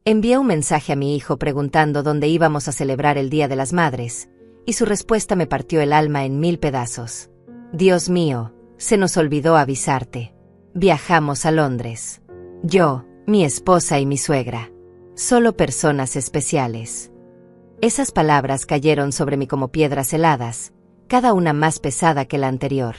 Envié un mensaje a mi hijo preguntando dónde íbamos a celebrar el Día de las Madres, y su respuesta me partió el alma en 1000 pedazos. Dios mío, se nos olvidó avisarte. Viajamos a Londres. Yo, mi esposa y mi suegra. Solo personas especiales. Esas palabras cayeron sobre mí como piedras heladas, cada una más pesada que la anterior.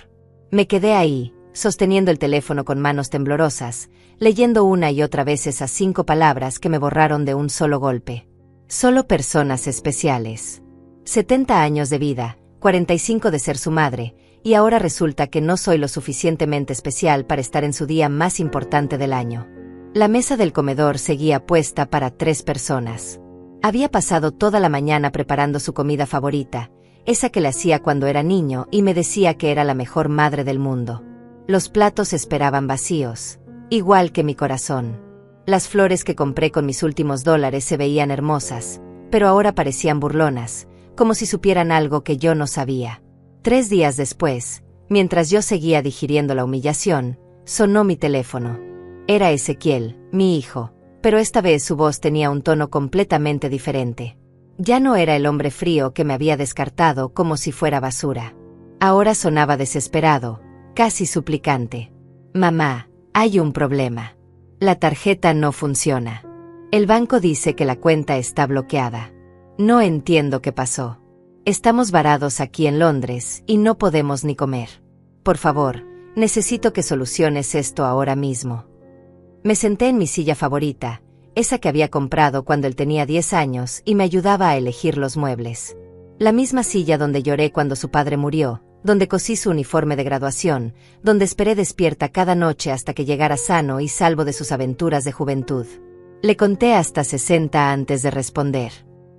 Me quedé ahí, sosteniendo el teléfono con manos temblorosas, leyendo una y otra vez esas 5 palabras que me borraron de un solo golpe. Solo personas especiales. 70 años de vida, 45 de ser su madre, y ahora resulta que no soy lo suficientemente especial para estar en su día más importante del año. La mesa del comedor seguía puesta para 3 personas. Había pasado toda la mañana preparando su comida favorita, esa que le hacía cuando era niño y me decía que era la mejor madre del mundo. Los platos esperaban vacíos, igual que mi corazón. Las flores que compré con mis últimos $, se veían hermosas, pero ahora parecían burlonas, como si supieran algo que yo no sabía. 3 días después, mientras yo seguía digiriendo la humillación, sonó mi teléfono. Era Ezequiel, mi hijo, pero esta vez su voz tenía un tono completamente diferente. Ya no era el hombre frío que me había descartado como si fuera basura. Ahora sonaba desesperado, casi suplicante. Mamá, hay un problema. La tarjeta no funciona. El banco dice que la cuenta está bloqueada. No entiendo qué pasó. Estamos varados aquí en Londres y no podemos ni comer. Por favor, necesito que soluciones esto ahora mismo. Me senté en mi silla favorita, esa que había comprado cuando él tenía 10 años y me ayudaba a elegir los muebles. La misma silla donde lloré cuando su padre murió, donde cosí su uniforme de graduación, donde esperé despierta cada noche hasta que llegara sano y salvo de sus aventuras de juventud. Le conté hasta 60 antes de responder.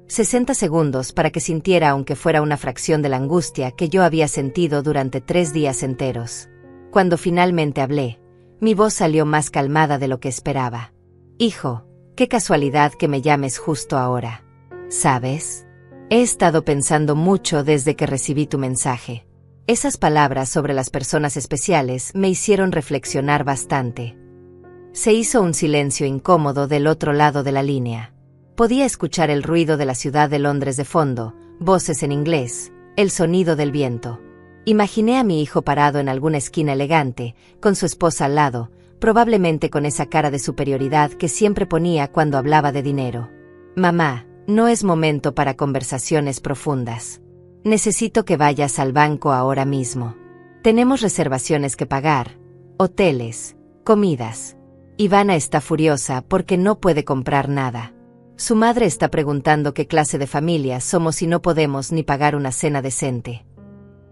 60 segundos para que sintiera aunque fuera una fracción de la angustia que yo había sentido durante 3 días enteros. Cuando finalmente hablé, mi voz salió más calmada de lo que esperaba. Hijo, qué casualidad que me llames justo ahora. ¿Sabes? He estado pensando mucho desde que recibí tu mensaje. Esas palabras sobre las personas especiales me hicieron reflexionar bastante. Se hizo un silencio incómodo del otro lado de la línea. Podía escuchar el ruido de la ciudad de Londres de fondo, voces en inglés, el sonido del viento. Imaginé a mi hijo parado en alguna esquina elegante, con su esposa al lado, probablemente con esa cara de superioridad que siempre ponía cuando hablaba de dinero. Mamá, no es momento para conversaciones profundas. Necesito que vayas al banco ahora mismo. Tenemos reservaciones que pagar, hoteles, comidas. Ivana está furiosa porque no puede comprar nada. Su madre está preguntando qué clase de familia somos y no podemos ni pagar una cena decente.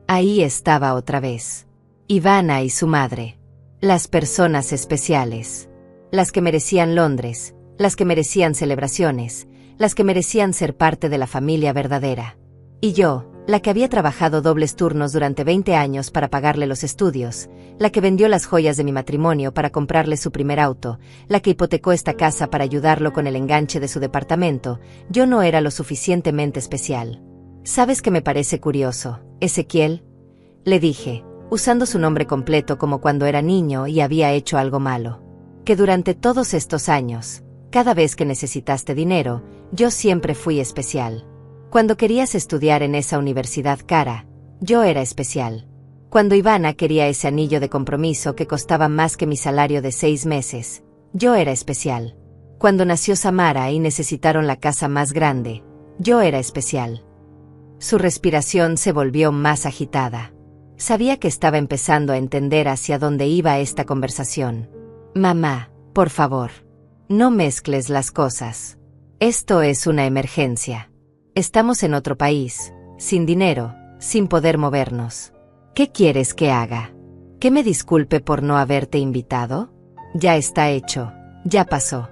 Ahí estaba otra vez. Ivana y su madre. Las personas especiales. Las que merecían Londres, las que merecían celebraciones, las que merecían ser parte de la familia verdadera. Y yo, la que había trabajado dobles turnos durante 20 años para pagarle los estudios, la que vendió las joyas de mi matrimonio para comprarle su primer auto, la que hipotecó esta casa para ayudarlo con el enganche de su departamento, yo no era lo suficientemente especial. ¿Sabes qué me parece curioso, Ezequiel? Le dije, usando su nombre completo como cuando era niño y había hecho algo malo. Que durante todos estos años, cada vez que necesitaste dinero, yo siempre fui especial. Cuando querías estudiar en esa universidad cara, yo era especial. Cuando Ivana quería ese anillo de compromiso que costaba más que mi salario de 6 meses, yo era especial. Cuando nació Samara y necesitaron la casa más grande, yo era especial. Su respiración se volvió más agitada. Sabía que estaba empezando a entender hacia dónde iba esta conversación. Mamá, por favor, no mezcles las cosas. Esto es una emergencia. Estamos en otro país, sin dinero, sin poder movernos. ¿Qué quieres que haga? ¿Que me disculpe por no haberte invitado? Ya está hecho, ya pasó.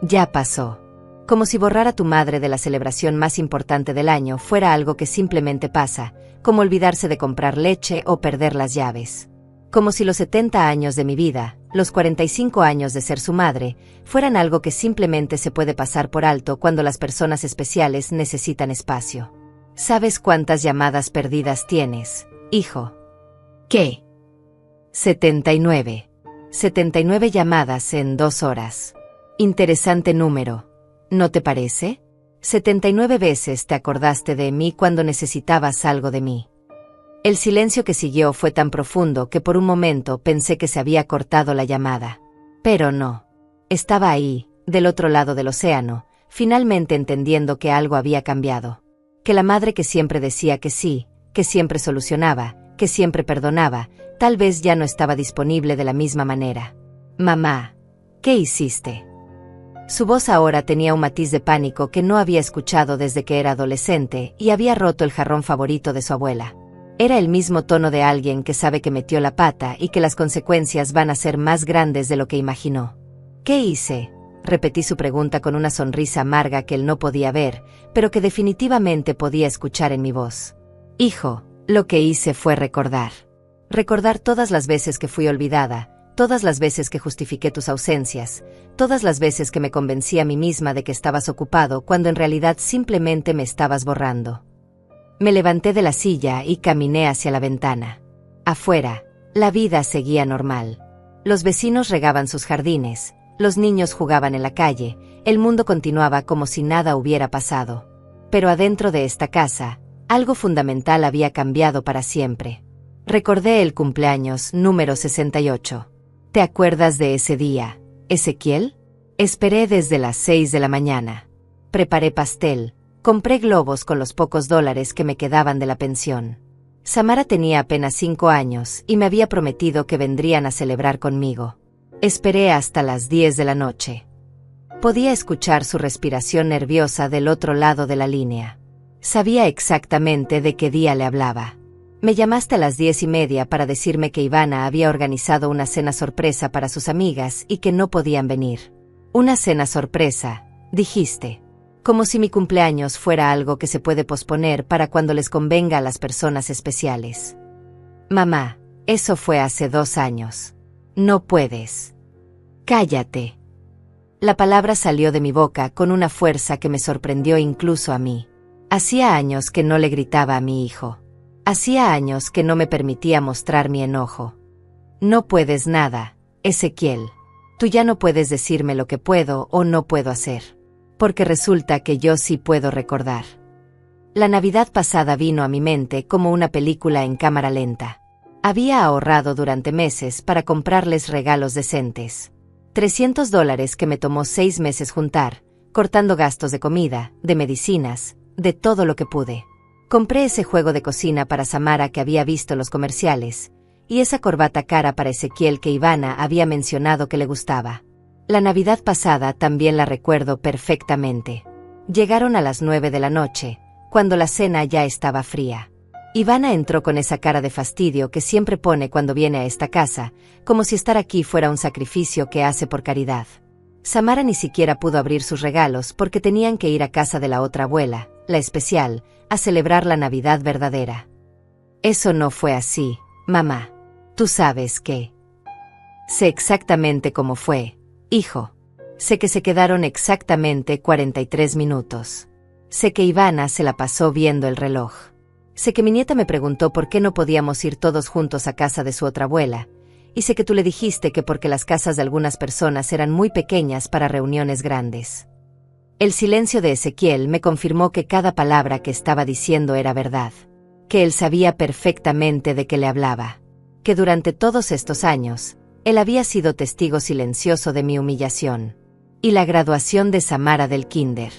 Ya pasó. Como si borrar a tu madre de la celebración más importante del año fuera algo que simplemente pasa, como olvidarse de comprar leche o perder las llaves. Como si los 70 años de mi vida, los 45 años de ser su madre, fueran algo que simplemente se puede pasar por alto cuando las personas especiales necesitan espacio. ¿Sabes cuántas llamadas perdidas tienes, hijo? ¿Qué? 79. 79 llamadas en 2 horas. Interesante número, ¿No te parece? 79 veces te acordaste de mí cuando necesitabas algo de mí. El silencio que siguió fue tan profundo que por un momento pensé que se había cortado la llamada. Pero no. Estaba ahí, del otro lado del océano, finalmente entendiendo que algo había cambiado. Que la madre que siempre decía que sí, que siempre solucionaba, que siempre perdonaba, tal vez ya no estaba disponible de la misma manera. Mamá, ¿qué hiciste? Su voz ahora tenía un matiz de pánico que no había escuchado desde que era adolescente y había roto el jarrón favorito de su abuela. Era el mismo tono de alguien que sabe que metió la pata y que las consecuencias van a ser más grandes de lo que imaginó. ¿Qué hice? Repetí su pregunta con una sonrisa amarga que él no podía ver, pero que definitivamente podía escuchar en mi voz. Hijo, lo que hice fue recordar. Recordar todas las veces que fui olvidada, todas las veces que justifiqué tus ausencias, todas las veces que me convencí a mí misma de que estabas ocupado cuando en realidad simplemente me estabas borrando. Me levanté de la silla y caminé hacia la ventana. Afuera, la vida seguía normal. Los vecinos regaban sus jardines, los niños jugaban en la calle, el mundo continuaba como si nada hubiera pasado. Pero adentro de esta casa, algo fundamental había cambiado para siempre. Recordé el cumpleaños número 68. ¿Te acuerdas de ese día, Ezequiel? Esperé desde las 6 de la mañana. Preparé pastel. Compré globos con los pocos dólares que me quedaban de la pensión. Samara tenía apenas 5 años y me había prometido que vendrían a celebrar conmigo. Esperé hasta las 10 de la noche. Podía escuchar su respiración nerviosa del otro lado de la línea. Sabía exactamente de qué día le hablaba. Me llamaste a las 10:30 para decirme que Ivana había organizado una cena sorpresa para sus amigas y que no podían venir. Una cena sorpresa, dijiste. Como si mi cumpleaños fuera algo que se puede posponer para cuando les convenga a las personas especiales. Mamá, eso fue hace 2 años. No puedes. Cállate. La palabra salió de mi boca con una fuerza que me sorprendió incluso a mí. Hacía años que no le gritaba a mi hijo. Hacía años que no me permitía mostrar mi enojo. No puedes nada, Ezequiel. Tú ya no puedes decirme lo que puedo o no puedo hacer. Porque resulta que yo sí puedo recordar. La Navidad pasada vino a mi mente como una película en cámara lenta. Había ahorrado durante meses para comprarles regalos decentes. $300 que me tomó 6 meses juntar, cortando gastos de comida, de medicinas, de todo lo que pude. Compré ese juego de cocina para Samara que había visto los comerciales, y esa corbata cara para Ezequiel que Ivana había mencionado que le gustaba. La Navidad pasada también la recuerdo perfectamente. Llegaron a las 9 de la noche, cuando la cena ya estaba fría. Ivana entró con esa cara de fastidio que siempre pone cuando viene a esta casa, como si estar aquí fuera un sacrificio que hace por caridad. Samara ni siquiera pudo abrir sus regalos porque tenían que ir a casa de la otra abuela, la especial, a celebrar la Navidad verdadera. Eso no fue así, mamá. Tú sabes que... Sé exactamente cómo fue. Hijo, sé que se quedaron exactamente 43 minutos. Sé que Ivana se la pasó viendo el reloj. Sé que mi nieta me preguntó por qué no podíamos ir todos juntos a casa de su otra abuela, y sé que tú le dijiste que porque las casas de algunas personas eran muy pequeñas para reuniones grandes. El silencio de Ezequiel me confirmó que cada palabra que estaba diciendo era verdad, que él sabía perfectamente de qué le hablaba, que durante todos estos años, él había sido testigo silencioso de mi humillación. Y la graduación de Samara del kinder.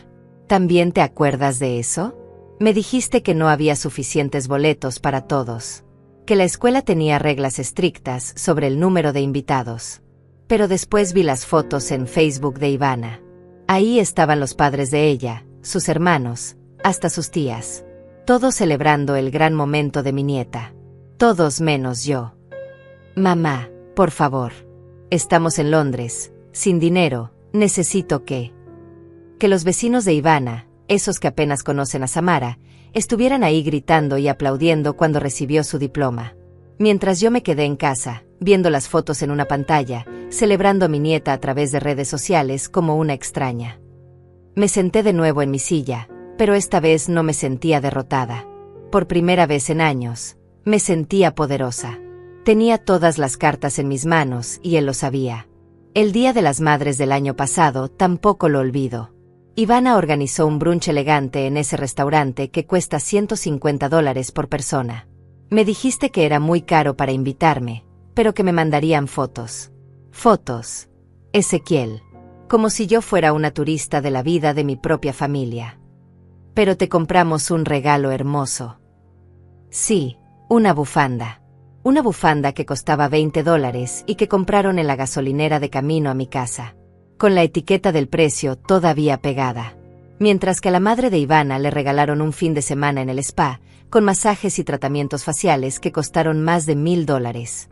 ¿También te acuerdas de eso? Me dijiste que no había suficientes boletos para todos. Que la escuela tenía reglas estrictas sobre el número de invitados. Pero después vi las fotos en Facebook de Ivana. Ahí estaban los padres de ella, sus hermanos, hasta sus tías. Todos celebrando el gran momento de mi nieta. Todos menos yo. Mamá. Por favor. Estamos en Londres, sin dinero, necesito que los vecinos de Ivana, esos que apenas conocen a Samara, estuvieran ahí gritando y aplaudiendo cuando recibió su diploma. Mientras yo me quedé en casa, viendo las fotos en una pantalla, celebrando a mi nieta a través de redes sociales como una extraña. Me senté de nuevo en mi silla, pero esta vez no me sentía derrotada. Por primera vez en años, me sentía poderosa. Tenía todas las cartas en mis manos y él lo sabía. El Día de las Madres del año pasado tampoco lo olvido. Ivana organizó un brunch elegante en ese restaurante que cuesta $150 por persona. Me dijiste que era muy caro para invitarme, pero que me mandarían fotos. Fotos. Ezequiel. Como si yo fuera una turista de la vida de mi propia familia. Pero te compramos un regalo hermoso. Sí, una bufanda. Una bufanda que costaba $20 y que compraron en la gasolinera de camino a mi casa, con la etiqueta del precio todavía pegada. Mientras que a la madre de Ivana le regalaron un fin de semana en el spa, con masajes y tratamientos faciales que costaron más de $1000.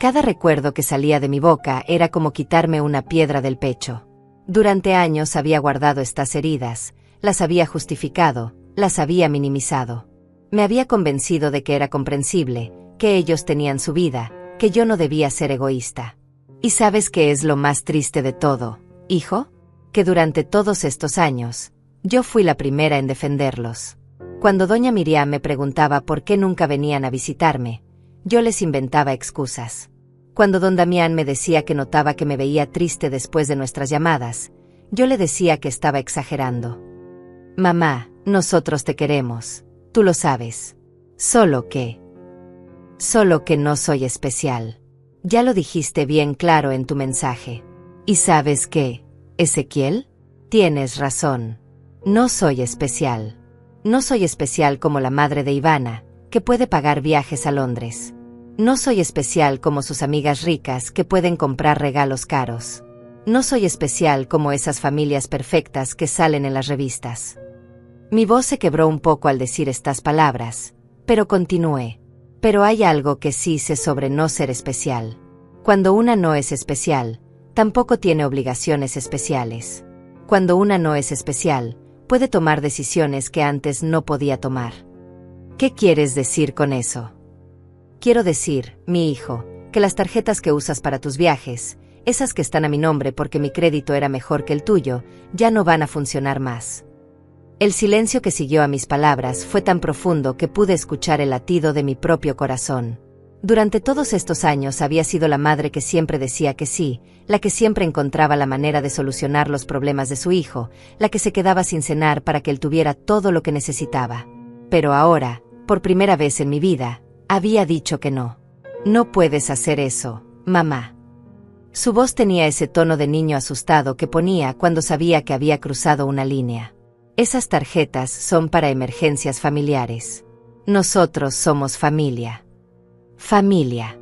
Cada recuerdo que salía de mi boca era como quitarme una piedra del pecho. Durante años había guardado estas heridas, las había justificado, las había minimizado. Me había convencido de que era comprensible, que ellos tenían su vida, que yo no debía ser egoísta. ¿Y sabes qué es lo más triste de todo, hijo? Que durante todos estos años, yo fui la primera en defenderlos. Cuando doña Miriam me preguntaba por qué nunca venían a visitarme, yo les inventaba excusas. Cuando don Damián me decía que notaba que me veía triste después de nuestras llamadas, yo le decía que estaba exagerando. Mamá, nosotros te queremos, tú lo sabes. Solo que no soy especial. Ya lo dijiste bien claro en tu mensaje. ¿Y sabes qué, Ezequiel? Tienes razón. No soy especial. No soy especial como la madre de Ivana, que puede pagar viajes a Londres. No soy especial como sus amigas ricas que pueden comprar regalos caros. No soy especial como esas familias perfectas que salen en las revistas. Mi voz se quebró un poco al decir estas palabras, pero continué. Pero hay algo que sí sé sobre no ser especial. Cuando una no es especial, tampoco tiene obligaciones especiales. Cuando una no es especial, puede tomar decisiones que antes no podía tomar. ¿Qué quieres decir con eso? Quiero decir, mi hijo, que las tarjetas que usas para tus viajes, esas que están a mi nombre porque mi crédito era mejor que el tuyo, ya no van a funcionar más. El silencio que siguió a mis palabras fue tan profundo que pude escuchar el latido de mi propio corazón. Durante todos estos años había sido la madre que siempre decía que sí, la que siempre encontraba la manera de solucionar los problemas de su hijo, la que se quedaba sin cenar para que él tuviera todo lo que necesitaba. Pero ahora, por primera vez en mi vida, había dicho que no. No puedes hacer eso, mamá. Su voz tenía ese tono de niño asustado que ponía cuando sabía que había cruzado una línea. Esas tarjetas son para emergencias familiares. Nosotros somos familia. Familia.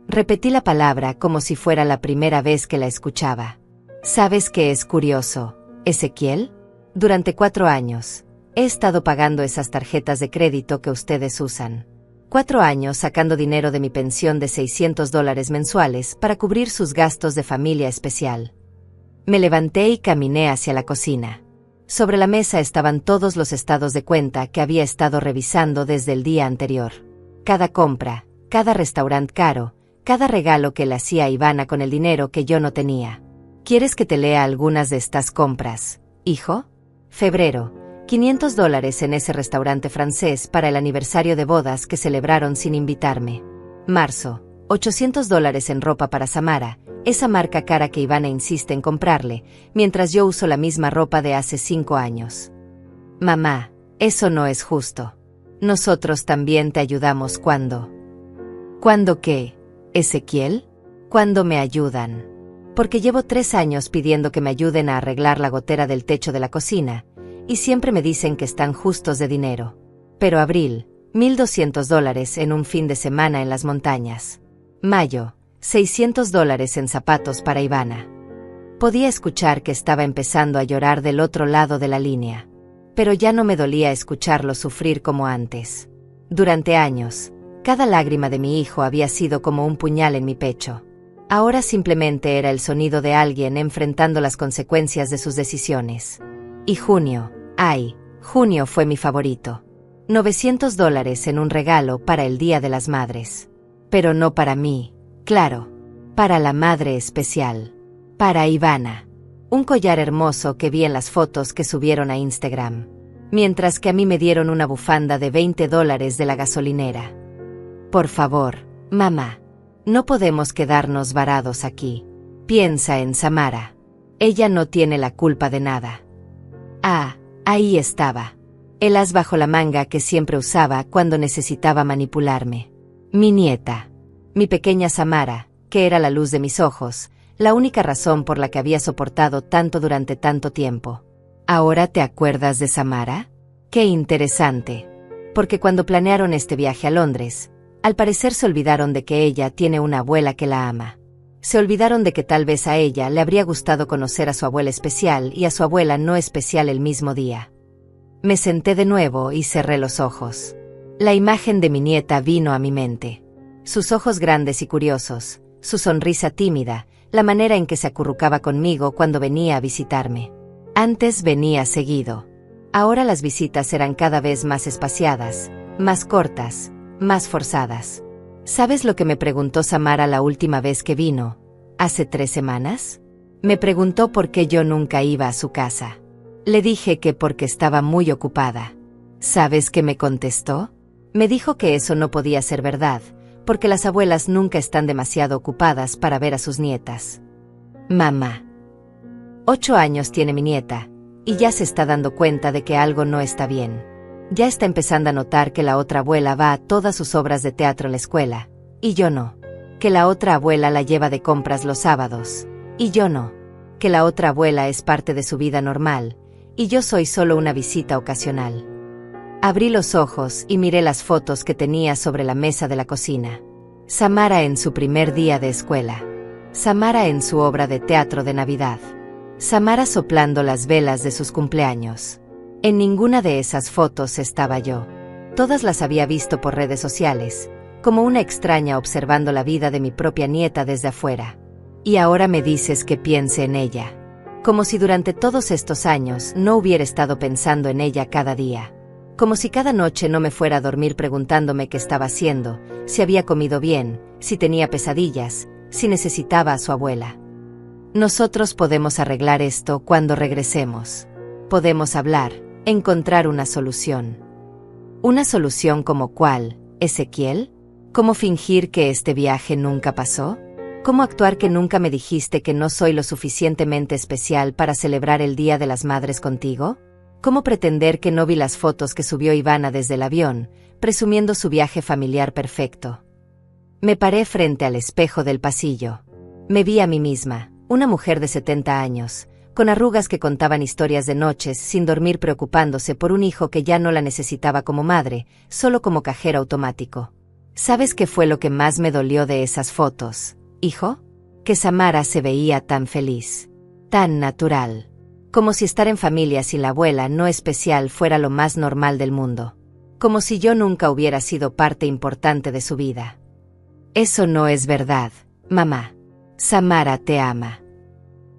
Repetí la palabra como si fuera la primera vez que la escuchaba. ¿Sabes qué es curioso, Ezequiel? Durante 4 años, he estado pagando esas tarjetas de crédito que ustedes usan. 4 años sacando dinero de mi pensión de $600 mensuales para cubrir sus gastos de familia especial. Me levanté y caminé hacia la cocina. Sobre la mesa estaban todos los estados de cuenta que había estado revisando desde el día anterior. Cada compra, cada restaurante caro, cada regalo que le hacía a Ivana con el dinero que yo no tenía. ¿Quieres que te lea algunas de estas compras, hijo? Febrero, $500 en ese restaurante francés para el aniversario de bodas que celebraron sin invitarme. Marzo, $800 en ropa para Samara, esa marca cara que Ivana insiste en comprarle, mientras yo uso la misma ropa de hace 5 años. Mamá, eso no es justo. Nosotros también te ayudamos cuando. ¿Cuándo qué, Ezequiel? ¿Cuándo me ayudan? Porque llevo 3 años pidiendo que me ayuden a arreglar la gotera del techo de la cocina, y siempre me dicen que están justos de dinero. Pero abril, $1200 en un fin de semana en las montañas. Mayo, $600 en zapatos para Ivana. Podía escuchar que estaba empezando a llorar del otro lado de la línea. Pero ya no me dolía escucharlo sufrir como antes. Durante años, cada lágrima de mi hijo había sido como un puñal en mi pecho. Ahora simplemente era el sonido de alguien enfrentando las consecuencias de sus decisiones. Y junio, junio fue mi favorito. $900 en un regalo para el Día de las Madres. Pero no para mí. Claro, para la madre especial. Para Ivana. Un collar hermoso que vi en las fotos que subieron a Instagram. Mientras que a mí me dieron una bufanda de $20 de la gasolinera. Por favor, mamá. No podemos quedarnos varados aquí. Piensa en Samara. Ella no tiene la culpa de nada. Ah, ahí estaba. El as bajo la manga que siempre usaba cuando necesitaba manipularme. Mi nieta. Mi pequeña Samara, que era la luz de mis ojos, la única razón por la que había soportado tanto durante tanto tiempo. ¿Ahora te acuerdas de Samara? Qué interesante. Porque cuando planearon este viaje a Londres, al parecer se olvidaron de que ella tiene una abuela que la ama. Se olvidaron de que tal vez a ella le habría gustado conocer a su abuela especial y a su abuela no especial el mismo día. Me senté de nuevo y cerré los ojos. La imagen de mi nieta vino a mi mente. Sus ojos grandes y curiosos, su sonrisa tímida, la manera en que se acurrucaba conmigo cuando venía a visitarme. Antes venía seguido. Ahora las visitas eran cada vez más espaciadas, más cortas, más forzadas. ¿Sabes lo que me preguntó Samara la última vez que vino? ¿Hace 3 semanas? Me preguntó por qué yo nunca iba a su casa. Le dije que porque estaba muy ocupada. ¿Sabes qué me contestó? Me dijo que eso no podía ser verdad, porque las abuelas nunca están demasiado ocupadas para ver a sus nietas. Mamá. 8 años tiene mi nieta, y ya se está dando cuenta de que algo no está bien. Ya está empezando a notar que la otra abuela va a todas sus obras de teatro en la escuela, y yo no. Que la otra abuela la lleva de compras los sábados, y yo no. Que la otra abuela es parte de su vida normal, y yo soy solo una visita ocasional. Abrí los ojos y miré las fotos que tenía sobre la mesa de la cocina. Samara en su primer día de escuela. Samara en su obra de teatro de Navidad. Samara soplando las velas de sus cumpleaños. En ninguna de esas fotos estaba yo. Todas las había visto por redes sociales, como una extraña observando la vida de mi propia nieta desde afuera. Y ahora me dices que piense en ella. Como si durante todos estos años no hubiera estado pensando en ella cada día. Como si cada noche no me fuera a dormir preguntándome qué estaba haciendo, si había comido bien, si tenía pesadillas, si necesitaba a su abuela. Nosotros podemos arreglar esto cuando regresemos. Podemos hablar, encontrar una solución. ¿Una solución como cuál, Ezequiel? ¿Cómo fingir que este viaje nunca pasó? ¿Cómo actuar que nunca me dijiste que no soy lo suficientemente especial para celebrar el Día de las Madres contigo? ¿Cómo pretender que no vi las fotos que subió Ivana desde el avión, presumiendo su viaje familiar perfecto? Me paré frente al espejo del pasillo. Me vi a mí misma, una mujer de 70 años, con arrugas que contaban historias de noches sin dormir preocupándose por un hijo que ya no la necesitaba como madre, solo como cajero automático. ¿Sabes qué fue lo que más me dolió de esas fotos, hijo? Que Samara se veía tan feliz, tan natural. Como si estar en familia sin la abuela no especial fuera lo más normal del mundo. Como si yo nunca hubiera sido parte importante de su vida. Eso no es verdad, mamá. Samara te ama.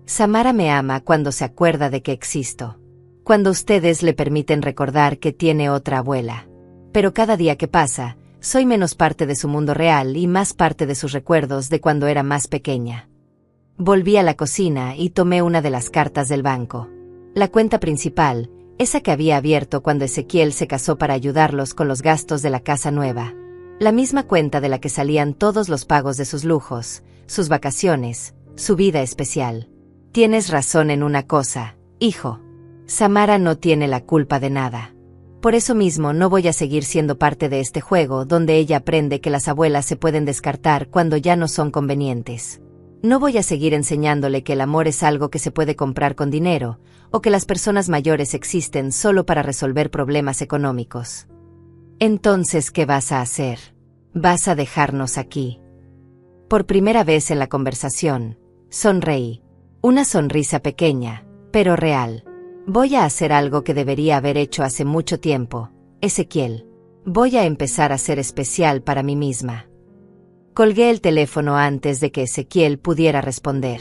Samara me ama cuando se acuerda de que existo. Cuando ustedes le permiten recordar que tiene otra abuela. Pero cada día que pasa, soy menos parte de su mundo real y más parte de sus recuerdos de cuando era más pequeña. Volví a la cocina y tomé una de las cartas del banco. La cuenta principal, esa que había abierto cuando Ezequiel se casó para ayudarlos con los gastos de la casa nueva. La misma cuenta de la que salían todos los pagos de sus lujos, sus vacaciones, su vida especial. Tienes razón en una cosa, hijo. Samara no tiene la culpa de nada. Por eso mismo no voy a seguir siendo parte de este juego donde ella aprende que las abuelas se pueden descartar cuando ya no son convenientes. No voy a seguir enseñándole que el amor es algo que se puede comprar con dinero, o que las personas mayores existen solo para resolver problemas económicos. Entonces, ¿qué vas a hacer? ¿Vas a dejarnos aquí? Por primera vez en la conversación, sonreí. Una sonrisa pequeña, pero real. Voy a hacer algo que debería haber hecho hace mucho tiempo, Ezequiel. Voy a empezar a ser especial para mí misma. Colgué el teléfono antes de que Ezequiel pudiera responder.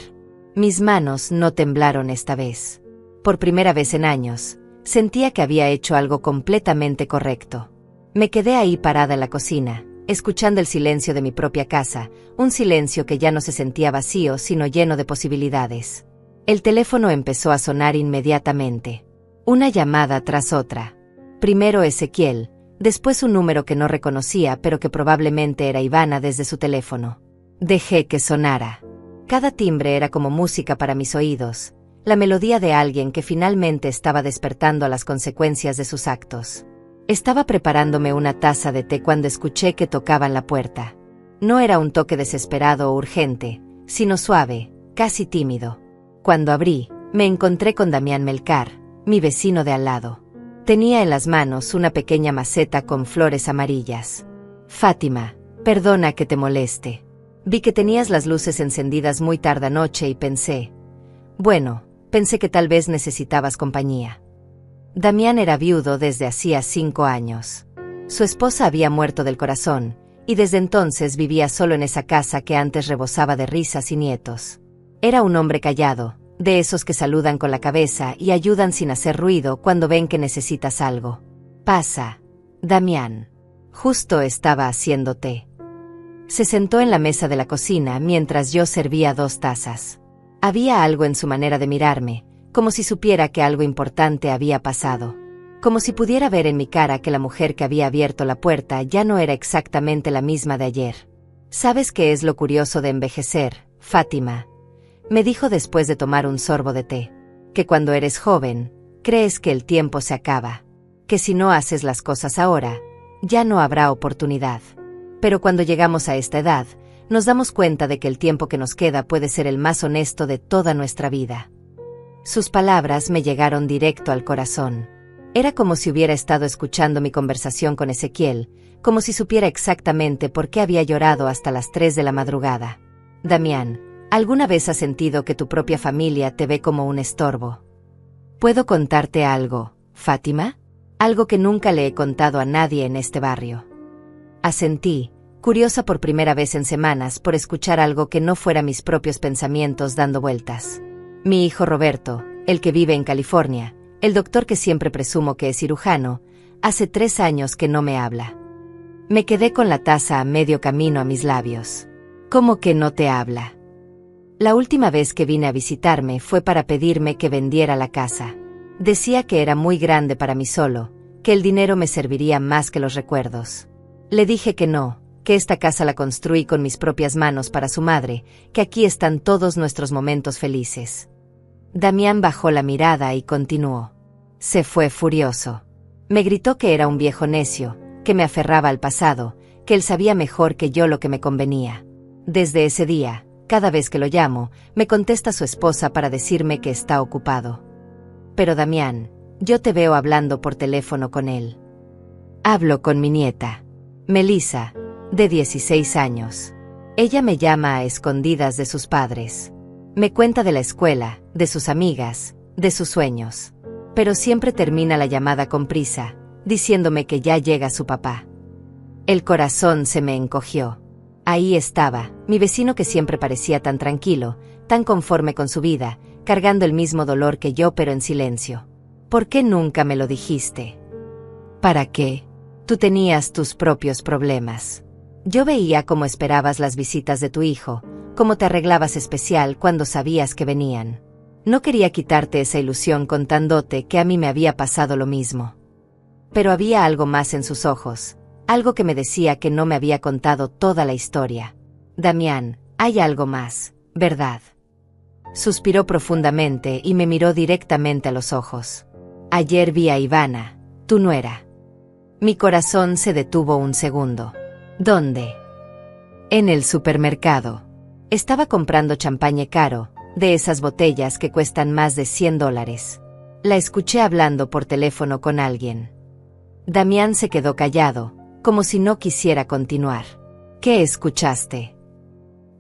Mis manos no temblaron esta vez. Por primera vez en años, sentía que había hecho algo completamente correcto. Me quedé ahí parada en la cocina, escuchando el silencio de mi propia casa, un silencio que ya no se sentía vacío sino lleno de posibilidades. El teléfono empezó a sonar inmediatamente. Una llamada tras otra. Primero Ezequiel, después un número que no reconocía pero que probablemente era Ivana desde su teléfono. Dejé que sonara. Cada timbre era como música para mis oídos. la melodía de alguien que finalmente estaba despertando a las consecuencias de sus actos. Estaba preparándome una taza de té cuando escuché que tocaban la puerta. No era un toque desesperado o urgente, sino suave, casi tímido. Cuando abrí, me encontré con Damián Melcar, mi vecino de al lado. Tenía en las manos una pequeña maceta con flores amarillas. Fátima, perdona que te moleste. Vi que tenías las luces encendidas muy tarde anoche y pensé que tal vez necesitabas compañía. Damián era viudo desde hacía 5 años. Su esposa había muerto del corazón, y desde entonces vivía solo en esa casa que antes rebosaba de risas y nietos. Era un hombre callado, de esos que saludan con la cabeza y ayudan sin hacer ruido cuando ven que necesitas algo. Pasa, Damián. Justo estaba haciendo té. Se sentó en la mesa de la cocina mientras yo servía 2 tazas. Había algo en su manera de mirarme, como si supiera que algo importante había pasado. Como si pudiera ver en mi cara que la mujer que había abierto la puerta ya no era exactamente la misma de ayer. ¿Sabes qué es lo curioso de envejecer, Fátima?, me dijo después de tomar un sorbo de té. Que cuando eres joven, crees que el tiempo se acaba. Que si no haces las cosas ahora, ya no habrá oportunidad. Pero cuando llegamos a esta edad, nos damos cuenta de que el tiempo que nos queda puede ser el más honesto de toda nuestra vida. Sus palabras me llegaron directo al corazón. Era como si hubiera estado escuchando mi conversación con Ezequiel, como si supiera exactamente por qué había llorado hasta las 3 de la madrugada. Damián, ¿alguna vez has sentido que tu propia familia te ve como un estorbo? ¿Puedo contarte algo, Fátima? Algo que nunca le he contado a nadie en este barrio. Asentí, curiosa por primera vez en semanas por escuchar algo que no fuera mis propios pensamientos dando vueltas. Mi hijo Roberto, el que vive en California, el doctor que siempre presumo que es cirujano, hace 3 años que no me habla. Me quedé con la taza a medio camino a mis labios. ¿Cómo que no te habla? La última vez que vine a visitarme fue para pedirme que vendiera la casa. Decía que era muy grande para mí solo, que el dinero me serviría más que los recuerdos. Le dije que no, que esta casa la construí con mis propias manos para su madre, que aquí están todos nuestros momentos felices. Damián bajó la mirada y continuó. Se fue furioso. Me gritó que era un viejo necio, que me aferraba al pasado, que él sabía mejor que yo lo que me convenía. Desde ese día, cada vez que lo llamo, me contesta su esposa para decirme que está ocupado. Pero Damián, yo te veo hablando por teléfono con él. Hablo con mi nieta, Melissa, de 16 años. Ella me llama a escondidas de sus padres. Me cuenta de la escuela, de sus amigas, de sus sueños. Pero siempre termina la llamada con prisa, diciéndome que ya llega su papá. El corazón se me encogió. Ahí estaba, mi vecino que siempre parecía tan tranquilo, tan conforme con su vida, cargando el mismo dolor que yo pero en silencio. ¿Por qué nunca me lo dijiste? ¿Para qué? Tú tenías tus propios problemas. Yo veía cómo esperabas las visitas de tu hijo, cómo te arreglabas especial cuando sabías que venían. No quería quitarte esa ilusión contándote que a mí me había pasado lo mismo. Pero había algo más en sus ojos, algo que me decía que no me había contado toda la historia. Damián, hay algo más, ¿verdad? Suspiró profundamente y me miró directamente a los ojos. Ayer vi a Ivana, tu nuera. Mi corazón se detuvo un segundo. ¿Dónde? En el supermercado. Estaba comprando champaña caro, de esas botellas que cuestan más de $100. La escuché hablando por teléfono con alguien. Damián se quedó callado, como si no quisiera continuar. ¿Qué escuchaste?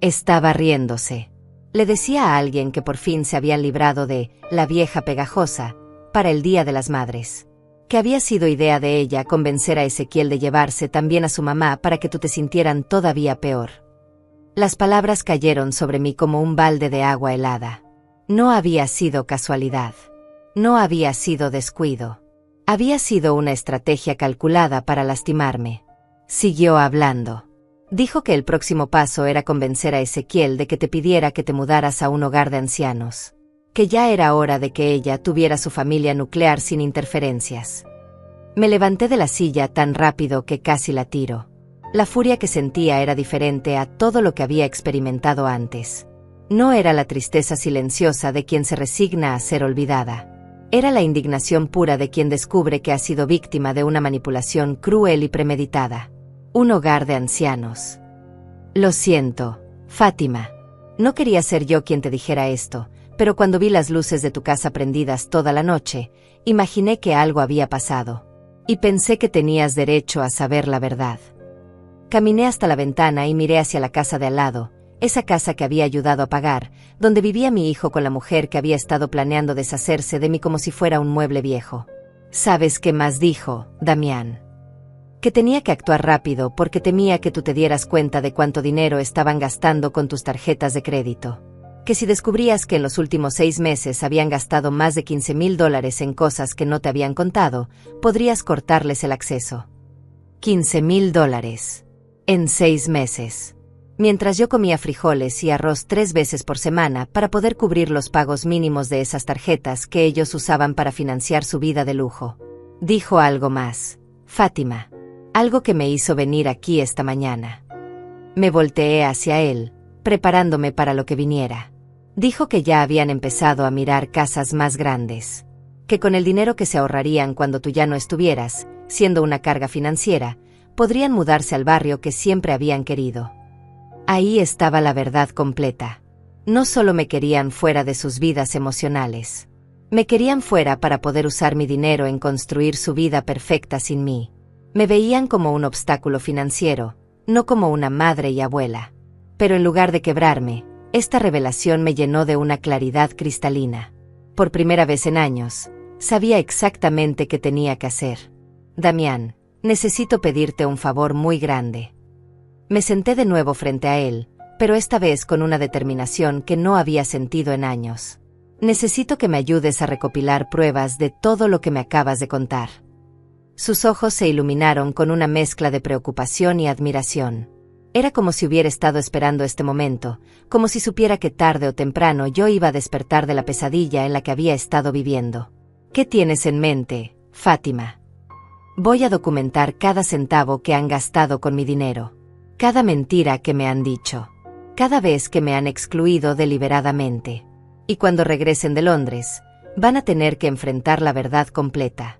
Estaba riéndose. Le decía a alguien que por fin se habían librado de la vieja pegajosa para el Día de las Madres. Que había sido idea de ella convencer a Ezequiel de llevarse también a su mamá para que tú te sintieran todavía peor. Las palabras cayeron sobre mí como un balde de agua helada. No había sido casualidad. No había sido descuido. Había sido una estrategia calculada para lastimarme. Siguió hablando. Dijo que el próximo paso era convencer a Ezequiel de que te pidiera que te mudaras a un hogar de ancianos. Que ya era hora de que ella tuviera su familia nuclear sin interferencias. Me levanté de la silla tan rápido que casi la tiro. La furia que sentía era diferente a todo lo que había experimentado antes. No era la tristeza silenciosa de quien se resigna a ser olvidada. Era la indignación pura de quien descubre que ha sido víctima de una manipulación cruel y premeditada. Un hogar de ancianos. Lo siento, Fátima. No quería ser yo quien te dijera esto, pero cuando vi las luces de tu casa prendidas toda la noche, imaginé que algo había pasado. Y pensé que tenías derecho a saber la verdad. Caminé hasta la ventana y miré hacia la casa de al lado, esa casa que había ayudado a pagar, donde vivía mi hijo con la mujer que había estado planeando deshacerse de mí como si fuera un mueble viejo. ¿Sabes qué más dijo, Damián? Que tenía que actuar rápido porque temía que tú te dieras cuenta de cuánto dinero estaban gastando con tus tarjetas de crédito. Que si descubrías que en los últimos 6 meses habían gastado más de $15,000 en cosas que no te habían contado, podrías cortarles el acceso. $15,000. En 6 meses. Mientras yo comía frijoles y arroz 3 veces por semana para poder cubrir los pagos mínimos de esas tarjetas que ellos usaban para financiar su vida de lujo. Dijo algo más, Fátima. Algo que me hizo venir aquí esta mañana. Me volteé hacia él, preparándome para lo que viniera. Dijo que ya habían empezado a mirar casas más grandes. Que con el dinero que se ahorrarían cuando tú ya no estuvieras, siendo una carga financiera, podrían mudarse al barrio que siempre habían querido. Ahí estaba la verdad completa. No solo me querían fuera de sus vidas emocionales. Me querían fuera para poder usar mi dinero en construir su vida perfecta sin mí. Me veían como un obstáculo financiero, no como una madre y abuela. Pero en lugar de quebrarme, esta revelación me llenó de una claridad cristalina. Por primera vez en años, sabía exactamente qué tenía que hacer. Damián, necesito pedirte un favor muy grande. Me senté de nuevo frente a él, pero esta vez con una determinación que no había sentido en años. Necesito que me ayudes a recopilar pruebas de todo lo que me acabas de contar. Sus ojos se iluminaron con una mezcla de preocupación y admiración. Era como si hubiera estado esperando este momento, como si supiera que tarde o temprano yo iba a despertar de la pesadilla en la que había estado viviendo. ¿Qué tienes en mente, Fátima? Voy a documentar cada centavo que han gastado con mi dinero. Cada mentira que me han dicho. Cada vez que me han excluido deliberadamente. Y cuando regresen de Londres, van a tener que enfrentar la verdad completa.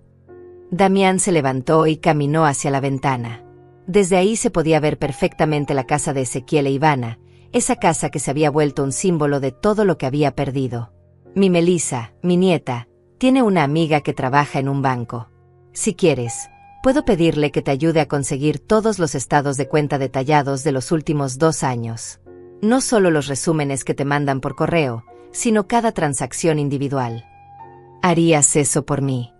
Damián se levantó y caminó hacia la ventana. Desde ahí se podía ver perfectamente la casa de Ezequiel e Ivana, esa casa que se había vuelto un símbolo de todo lo que había perdido. Mi Melissa, mi nieta, tiene una amiga que trabaja en un banco. Si quieres, puedo pedirle que te ayude a conseguir todos los estados de cuenta detallados de los últimos 2 años. No solo los resúmenes que te mandan por correo, sino cada transacción individual. ¿Harías eso por mí?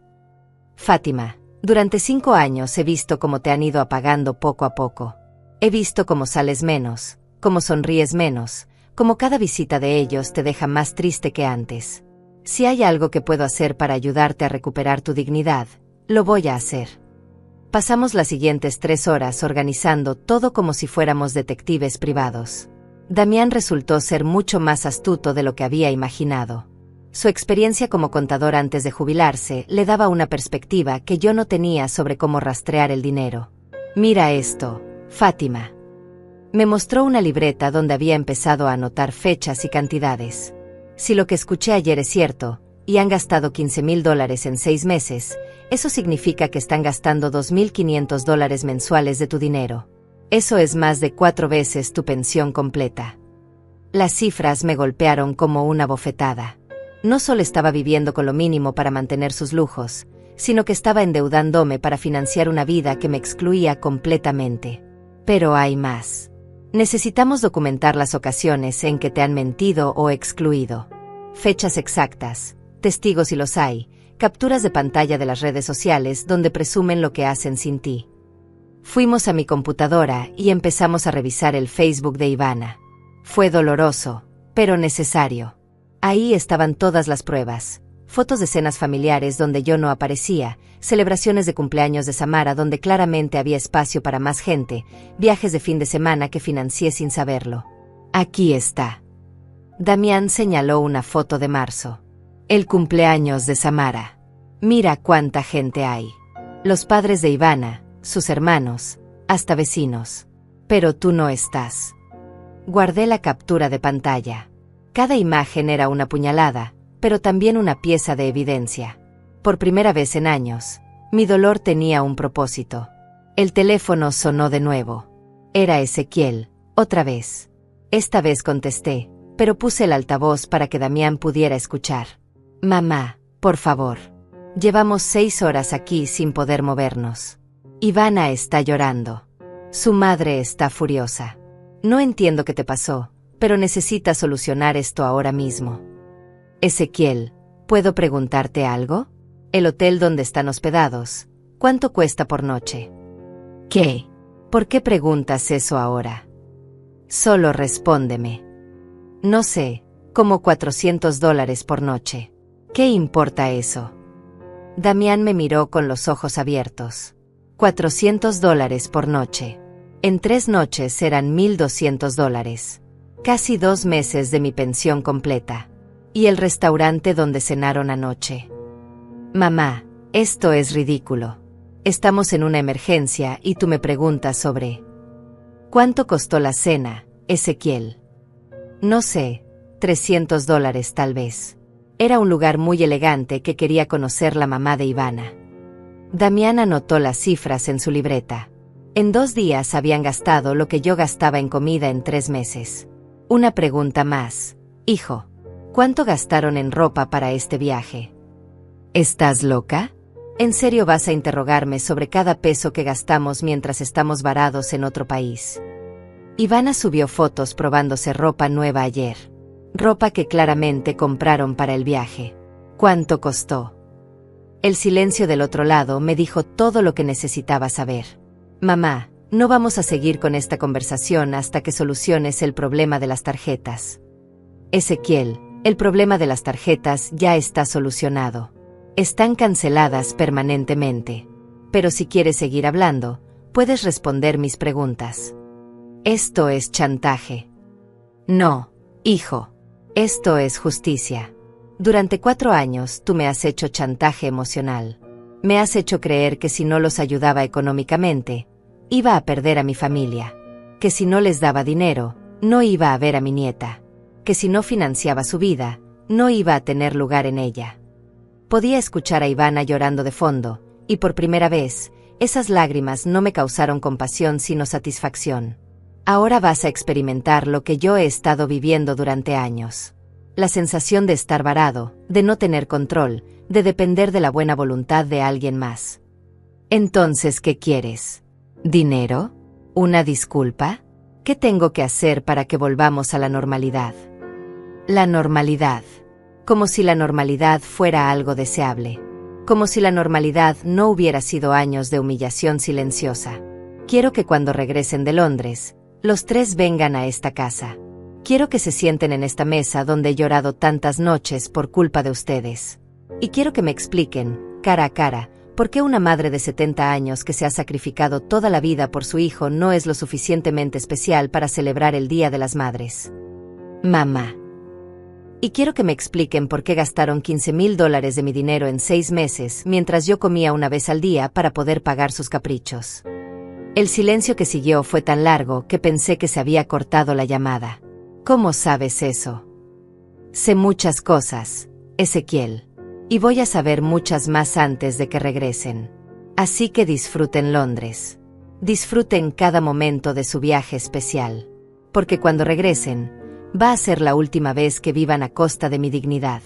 Fátima, durante 5 años he visto cómo te han ido apagando poco a poco. He visto cómo sales menos, cómo sonríes menos, cómo cada visita de ellos te deja más triste que antes. Si hay algo que puedo hacer para ayudarte a recuperar tu dignidad, lo voy a hacer. Pasamos las siguientes 3 horas organizando todo como si fuéramos detectives privados. Damián resultó ser mucho más astuto de lo que había imaginado. Su experiencia como contador antes de jubilarse le daba una perspectiva que yo no tenía sobre cómo rastrear el dinero. Mira esto, Fátima. Me mostró una libreta donde había empezado a anotar fechas y cantidades. Si lo que escuché ayer es cierto, y han gastado $15,000 en 6 meses, eso significa que están gastando $2,500 mensuales de tu dinero. Eso es más de 4 veces tu pensión completa. Las cifras me golpearon como una bofetada. No solo estaba viviendo con lo mínimo para mantener sus lujos, sino que estaba endeudándome para financiar una vida que me excluía completamente. Pero hay más. Necesitamos documentar las ocasiones en que te han mentido o excluido. Fechas exactas, testigos si los hay, capturas de pantalla de las redes sociales donde presumen lo que hacen sin ti. Fuimos a mi computadora y empezamos a revisar el Facebook de Ivana. Fue doloroso, pero necesario. Ahí estaban todas las pruebas. Fotos de cenas familiares donde yo no aparecía, celebraciones de cumpleaños de Samara donde claramente había espacio para más gente, viajes de fin de semana que financié sin saberlo. Aquí está. Damián señaló una foto de marzo. El cumpleaños de Samara. Mira cuánta gente hay. Los padres de Ivana, sus hermanos, hasta vecinos. Pero tú no estás. Guardé la captura de pantalla. Cada imagen era una puñalada, pero también una pieza de evidencia. Por primera vez en años, mi dolor tenía un propósito. El teléfono sonó de nuevo. Era Ezequiel, otra vez. Esta vez contesté, pero puse el altavoz para que Damián pudiera escuchar. Mamá, por favor. Llevamos 6 horas aquí sin poder movernos. Ivana está llorando. Su madre está furiosa. No entiendo qué te pasó, pero necesitas solucionar esto ahora mismo. Ezequiel, ¿puedo preguntarte algo? El hotel donde están hospedados, ¿cuánto cuesta por noche? ¿Qué? ¿Por qué preguntas eso ahora? Solo respóndeme. No sé, como $400 por noche. ¿Qué importa eso? Damián me miró con los ojos abiertos. $400 por noche. En 3 noches eran $1,200. Casi 2 meses de mi pensión completa. Y el restaurante donde cenaron anoche. Mamá, esto es ridículo. Estamos en una emergencia y tú me preguntas sobre... ¿Cuánto costó la cena, Ezequiel? No sé, $300 tal vez. Era un lugar muy elegante que quería conocer la mamá de Ivana. Damián anotó las cifras en su libreta. En 2 días habían gastado lo que yo gastaba en comida en 3 meses. Una pregunta más. Hijo, ¿cuánto gastaron en ropa para este viaje? ¿Estás loca? ¿En serio vas a interrogarme sobre cada peso que gastamos mientras estamos varados en otro país? Ivana subió fotos probándose ropa nueva ayer. Ropa que claramente compraron para el viaje. ¿Cuánto costó? El silencio del otro lado me dijo todo lo que necesitaba saber. Mamá, no vamos a seguir con esta conversación hasta que soluciones el problema de las tarjetas. Ezequiel, el problema de las tarjetas ya está solucionado. Están canceladas permanentemente. Pero si quieres seguir hablando, puedes responder mis preguntas. Esto es chantaje. No, hijo. Esto es justicia. Durante 4 años tú me has hecho chantaje emocional. Me has hecho creer que si no los ayudaba económicamente, iba a perder a mi familia. Que si no les daba dinero, no iba a ver a mi nieta. Que si no financiaba su vida, no iba a tener lugar en ella. Podía escuchar a Ivana llorando de fondo, y por primera vez, esas lágrimas no me causaron compasión sino satisfacción. Ahora vas a experimentar lo que yo he estado viviendo durante años. La sensación de estar varado, de no tener control, de depender de la buena voluntad de alguien más. Entonces, ¿qué quieres? ¿Dinero? ¿Una disculpa? ¿Qué tengo que hacer para que volvamos a la normalidad? La normalidad. Como si la normalidad fuera algo deseable. Como si la normalidad no hubiera sido años de humillación silenciosa. Quiero que cuando regresen de Londres, los 3 vengan a esta casa. Quiero que se sienten en esta mesa donde he llorado tantas noches por culpa de ustedes. Y quiero que me expliquen, cara a cara, por qué una madre de 70 años que se ha sacrificado toda la vida por su hijo no es lo suficientemente especial para celebrar el Día de las Madres. Mamá. Y quiero que me expliquen por qué gastaron $15,000 de mi dinero en 6 meses mientras yo comía una vez al día para poder pagar sus caprichos. El silencio que siguió fue tan largo que pensé que se había cortado la llamada. ¿Cómo sabes eso? Sé muchas cosas, Ezequiel. Y voy a saber muchas más antes de que regresen. Así que disfruten Londres. Disfruten cada momento de su viaje especial. Porque cuando regresen, va a ser la última vez que vivan a costa de mi dignidad.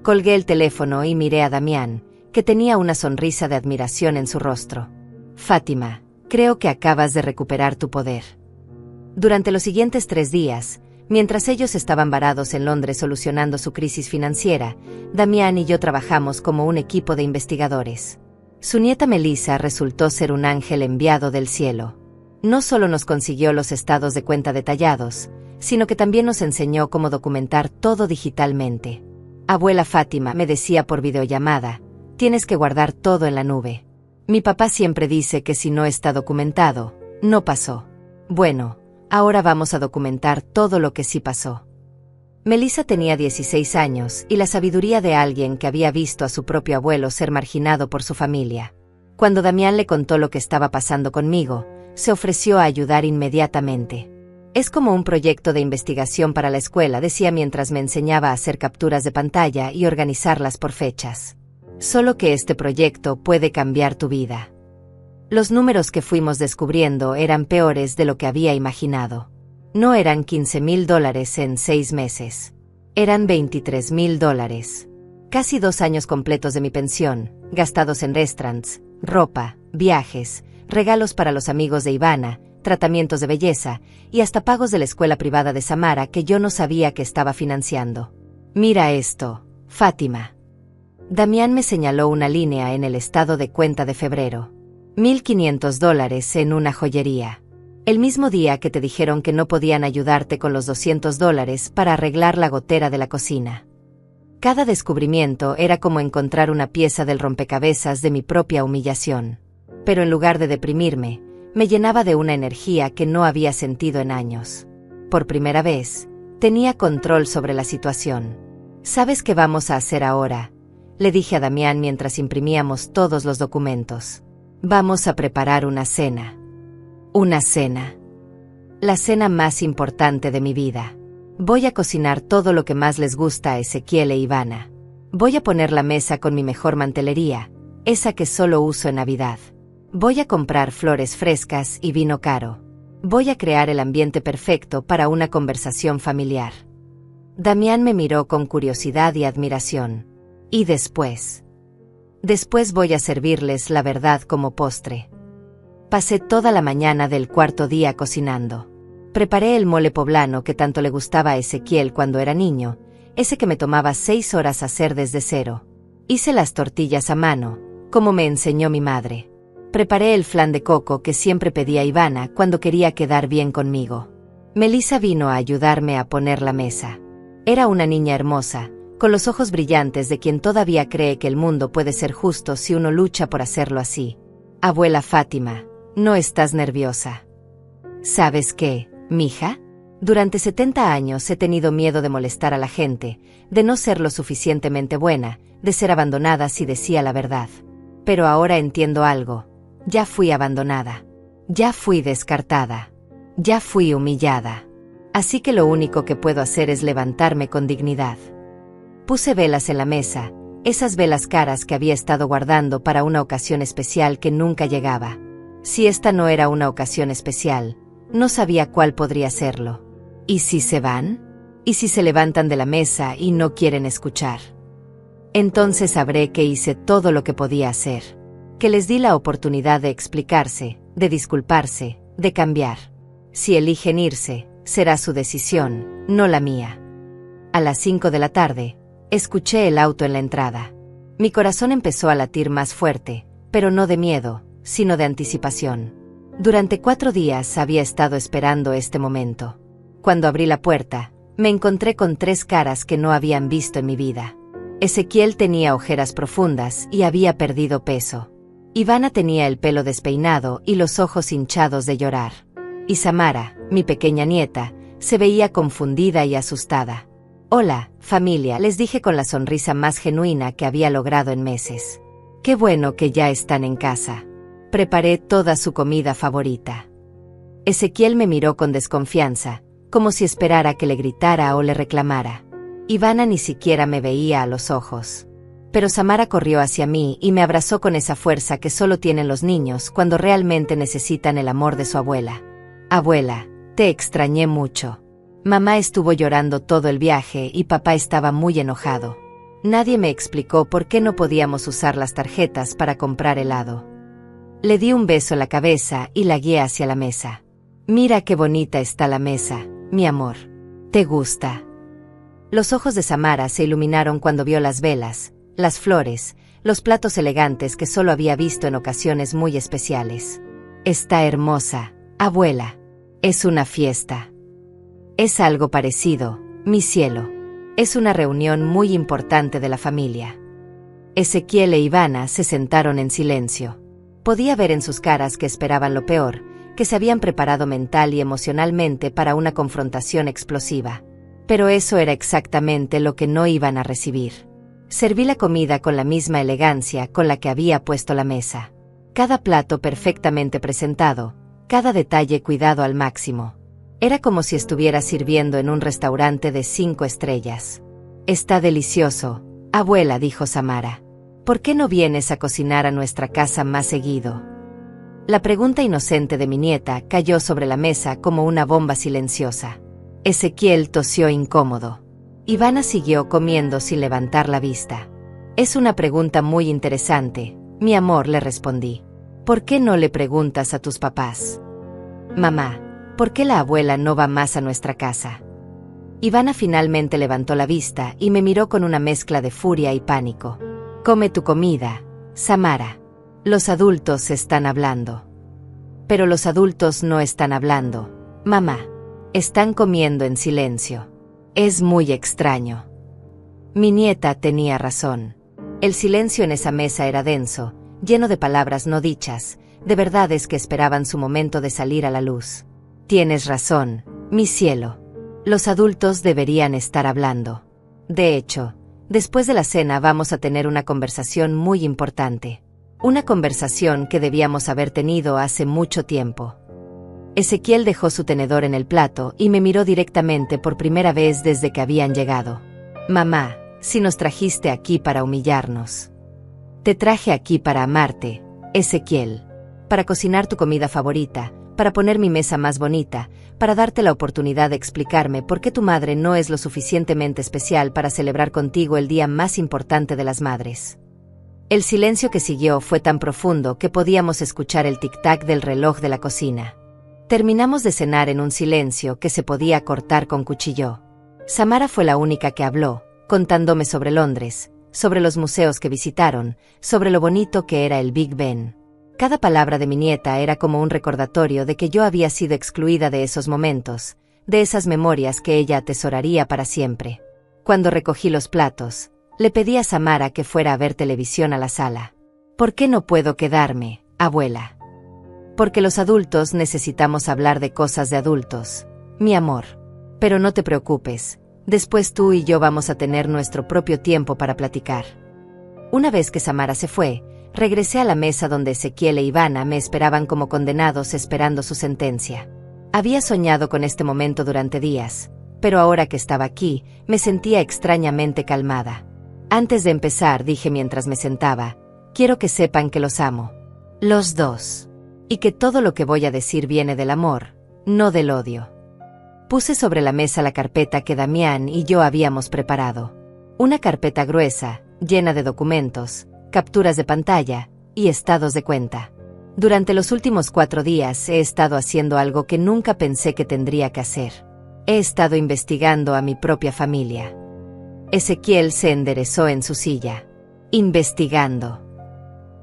Colgué el teléfono y miré a Damián, que tenía una sonrisa de admiración en su rostro. Fátima, creo que acabas de recuperar tu poder. Durante los siguientes 3 días, mientras ellos estaban varados en Londres solucionando su crisis financiera, Damián y yo trabajamos como un equipo de investigadores. Su nieta Melissa resultó ser un ángel enviado del cielo. No solo nos consiguió los estados de cuenta detallados, sino que también nos enseñó cómo documentar todo digitalmente. Abuela Fátima me decía por videollamada, tienes que guardar todo en la nube. Mi papá siempre dice que si no está documentado, no pasó. Bueno, ahora vamos a documentar todo lo que sí pasó. Melissa tenía 16 años y la sabiduría de alguien que había visto a su propio abuelo ser marginado por su familia. Cuando Damián le contó lo que estaba pasando conmigo, se ofreció a ayudar inmediatamente. Es como un proyecto de investigación para la escuela, decía mientras me enseñaba a hacer capturas de pantalla y organizarlas por fechas. Solo que este proyecto puede cambiar tu vida. Los números que fuimos descubriendo eran peores de lo que había imaginado. No eran $15,000 en 6 meses. Eran $23,000. Casi 2 años completos de mi pensión, gastados en restaurants, ropa, viajes, regalos para los amigos de Ivana, tratamientos de belleza y hasta pagos de la escuela privada de Samara que yo no sabía que estaba financiando. Mira esto, Fátima. Damián me señaló una línea en el estado de cuenta de febrero. $1,500 en una joyería. El mismo día que te dijeron que no podían ayudarte con los $200 para arreglar la gotera de la cocina. Cada descubrimiento era como encontrar una pieza del rompecabezas de mi propia humillación. Pero en lugar de deprimirme, me llenaba de una energía que no había sentido en años. Por primera vez, tenía control sobre la situación. ¿Sabes qué vamos a hacer ahora?, le dije a Damián mientras imprimíamos todos los documentos. Vamos a preparar una cena. Una cena. La cena más importante de mi vida. Voy a cocinar todo lo que más les gusta a Ezequiel e Ivana. Voy a poner la mesa con mi mejor mantelería, esa que solo uso en Navidad. Voy a comprar flores frescas y vino caro. Voy a crear el ambiente perfecto para una conversación familiar. Damián me miró con curiosidad y admiración. ¿Y después? Después voy a servirles la verdad como postre. Pasé toda la mañana del cuarto día cocinando. Preparé el mole poblano que tanto le gustaba a Ezequiel cuando era niño, ese que me tomaba 6 horas hacer desde cero. Hice las tortillas a mano, como me enseñó mi madre. Preparé el flan de coco que siempre pedía Ivana cuando quería quedar bien conmigo. Melissa vino a ayudarme a poner la mesa. Era una niña hermosa, con los ojos brillantes de quien todavía cree que el mundo puede ser justo si uno lucha por hacerlo así. Abuela Fátima, ¿no estás nerviosa? ¿Sabes qué, mija? Durante 70 años he tenido miedo de molestar a la gente, de no ser lo suficientemente buena, de ser abandonada si decía la verdad. Pero ahora entiendo algo. Ya fui abandonada. Ya fui descartada. Ya fui humillada. Así que lo único que puedo hacer es levantarme con dignidad. Puse velas en la mesa, esas velas caras que había estado guardando para una ocasión especial que nunca llegaba. Si esta no era una ocasión especial, no sabía cuál podría serlo. ¿Y si se van? ¿Y si se levantan de la mesa y no quieren escuchar? Entonces sabré que hice todo lo que podía hacer. Que les di la oportunidad de explicarse, de disculparse, de cambiar. Si eligen irse, será su decisión, no la mía. A las 5 de la tarde, escuché el auto en la entrada. Mi corazón empezó a latir más fuerte, pero no de miedo, sino de anticipación. Durante 4 días había estado esperando este momento. Cuando abrí la puerta, me encontré con 3 caras que no habían visto en mi vida. Ezequiel tenía ojeras profundas y había perdido peso. Ivana tenía el pelo despeinado y los ojos hinchados de llorar. Y Samara, mi pequeña nieta, se veía confundida y asustada. Hola, familia, les dije con la sonrisa más genuina que había logrado en meses. Qué bueno que ya están en casa. Preparé toda su comida favorita. Ezequiel me miró con desconfianza, como si esperara que le gritara o le reclamara. Ivana ni siquiera me veía a los ojos. Pero Samara corrió hacia mí y me abrazó con esa fuerza que solo tienen los niños cuando realmente necesitan el amor de su abuela. Abuela, te extrañé mucho. Mamá estuvo llorando todo el viaje y papá estaba muy enojado. Nadie me explicó por qué no podíamos usar las tarjetas para comprar helado. Le di un beso en la cabeza y la guié hacia la mesa. Mira qué bonita está la mesa, mi amor. ¿Te gusta? Los ojos de Samara se iluminaron cuando vio las velas, las flores, los platos elegantes que solo había visto en ocasiones muy especiales. Está hermosa, abuela. Es una fiesta. Es algo parecido, mi cielo. Es una reunión muy importante de la familia. Ezequiel e Ivana se sentaron en silencio. Podía ver en sus caras que esperaban lo peor, que se habían preparado mental y emocionalmente para una confrontación explosiva. Pero eso era exactamente lo que no iban a recibir. Serví la comida con la misma elegancia con la que había puesto la mesa. Cada plato perfectamente presentado, cada detalle cuidado al máximo. Era como si estuviera sirviendo en un restaurante de 5 estrellas. «Está delicioso, abuela», dijo Samara. «¿Por qué no vienes a cocinar a nuestra casa más seguido?». La pregunta inocente de mi nieta cayó sobre la mesa como una bomba silenciosa. Ezequiel tosió incómodo. Ivana siguió comiendo sin levantar la vista. «Es una pregunta muy interesante, mi amor», le respondí. «¿Por qué no le preguntas a tus papás?». «Mamá, ¿por qué la abuela no va más a nuestra casa?». Ivana finalmente levantó la vista y me miró con una mezcla de furia y pánico. «Come tu comida, Samara. Los adultos están hablando». «Pero los adultos no están hablando, mamá. Están comiendo en silencio. Es muy extraño». Mi nieta tenía razón. El silencio en esa mesa era denso, lleno de palabras no dichas, de verdades que esperaban su momento de salir a la luz. «Tienes razón, mi cielo. Los adultos deberían estar hablando. De hecho, después de la cena vamos a tener una conversación muy importante. Una conversación que debíamos haber tenido hace mucho tiempo». Ezequiel dejó su tenedor en el plato y me miró directamente por primera vez desde que habían llegado. «Mamá, si nos trajiste aquí para humillarnos. Te traje aquí para amarte, Ezequiel. Para cocinar tu comida favorita, para poner mi mesa más bonita, para darte la oportunidad de explicarme por qué tu madre no es lo suficientemente especial para celebrar contigo el día más importante de las madres». El silencio que siguió fue tan profundo que podíamos escuchar el tic-tac del reloj de la cocina. Terminamos de cenar en un silencio que se podía cortar con cuchillo. Samara fue la única que habló, contándome sobre Londres, sobre los museos que visitaron, sobre lo bonito que era el Big Ben. Cada palabra de mi nieta era como un recordatorio de que yo había sido excluida de esos momentos, de esas memorias que ella atesoraría para siempre. Cuando recogí los platos, le pedí a Samara que fuera a ver televisión a la sala. «¿Por qué no puedo quedarme, abuela?». «Porque los adultos necesitamos hablar de cosas de adultos, mi amor. Pero no te preocupes, después tú y yo vamos a tener nuestro propio tiempo para platicar». Una vez que Samara se fue, regresé a la mesa donde Ezequiel e Ivana me esperaban como condenados esperando su sentencia. Había soñado con este momento durante días, pero ahora que estaba aquí, me sentía extrañamente calmada. «Antes de empezar», dije mientras me sentaba, «quiero que sepan que los amo. Los dos. Y que todo lo que voy a decir viene del amor, no del odio». Puse sobre la mesa la carpeta que Damián y yo habíamos preparado. Una carpeta gruesa, llena de documentos, capturas de pantalla y estados de cuenta. Durante los últimos 4 días he estado haciendo algo que nunca pensé que tendría que hacer. He estado investigando a mi propia familia. Ezequiel se enderezó en su silla. «¿Investigando?»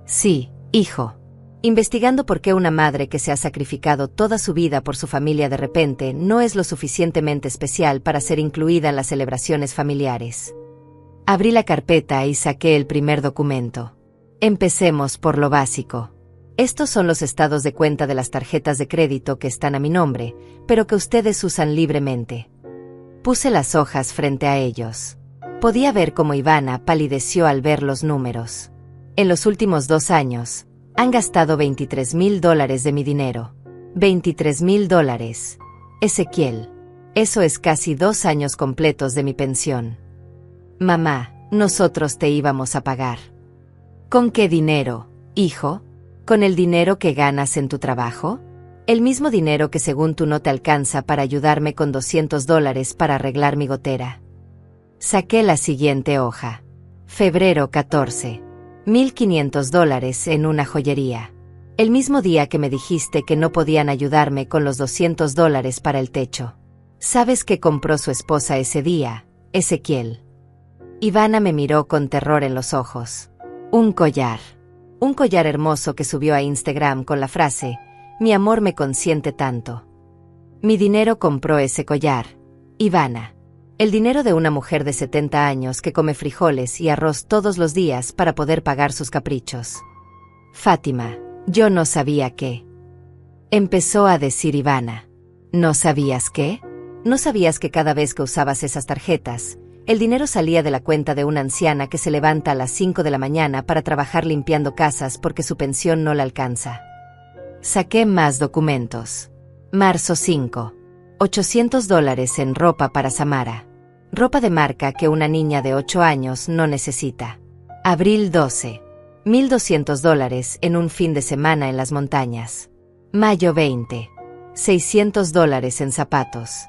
«Sí, hijo. Investigando por qué una madre que se ha sacrificado toda su vida por su familia de repente no es lo suficientemente especial para ser incluida en las celebraciones familiares». Abrí la carpeta y saqué el primer documento. Empecemos por lo básico. Estos son los estados de cuenta de las tarjetas de crédito que están a mi nombre, pero que ustedes usan libremente. Puse las hojas frente a ellos. Podía ver cómo Ivana palideció al ver los números. En los últimos 2 años, han gastado $23,000 de mi dinero. $23,000. Ezequiel. Eso es casi 2 años completos de mi pensión. Mamá, nosotros te íbamos a pagar. ¿Con qué dinero, hijo? ¿Con el dinero que ganas en tu trabajo? El mismo dinero que según tú no te alcanza para ayudarme con $200 para arreglar mi gotera. Saqué la siguiente hoja. Febrero 14. $1,500 en una joyería. El mismo día que me dijiste que no podían ayudarme con los $200 para el techo. ¿Sabes qué compró su esposa ese día, Ezequiel? Ivana me miró con terror en los ojos. Un collar. Un collar hermoso que subió a Instagram con la frase, «Mi amor me consiente tanto». Mi dinero compró ese collar, Ivana. El dinero de una mujer de 70 años que come frijoles y arroz todos los días para poder pagar sus caprichos. Fátima, yo no sabía qué. Empezó a decir Ivana. ¿No sabías qué? ¿No sabías que cada vez que usabas esas tarjetas, el dinero salía de la cuenta de una anciana que se levanta a las 5 de la mañana para trabajar limpiando casas porque su pensión no la alcanza? Saqué más documentos. Marzo 5. $800 en ropa para Samara. Ropa de marca que una niña de 8 años no necesita. Abril 12. $1,200 en un fin de semana en las montañas. Mayo 20. $600 en zapatos.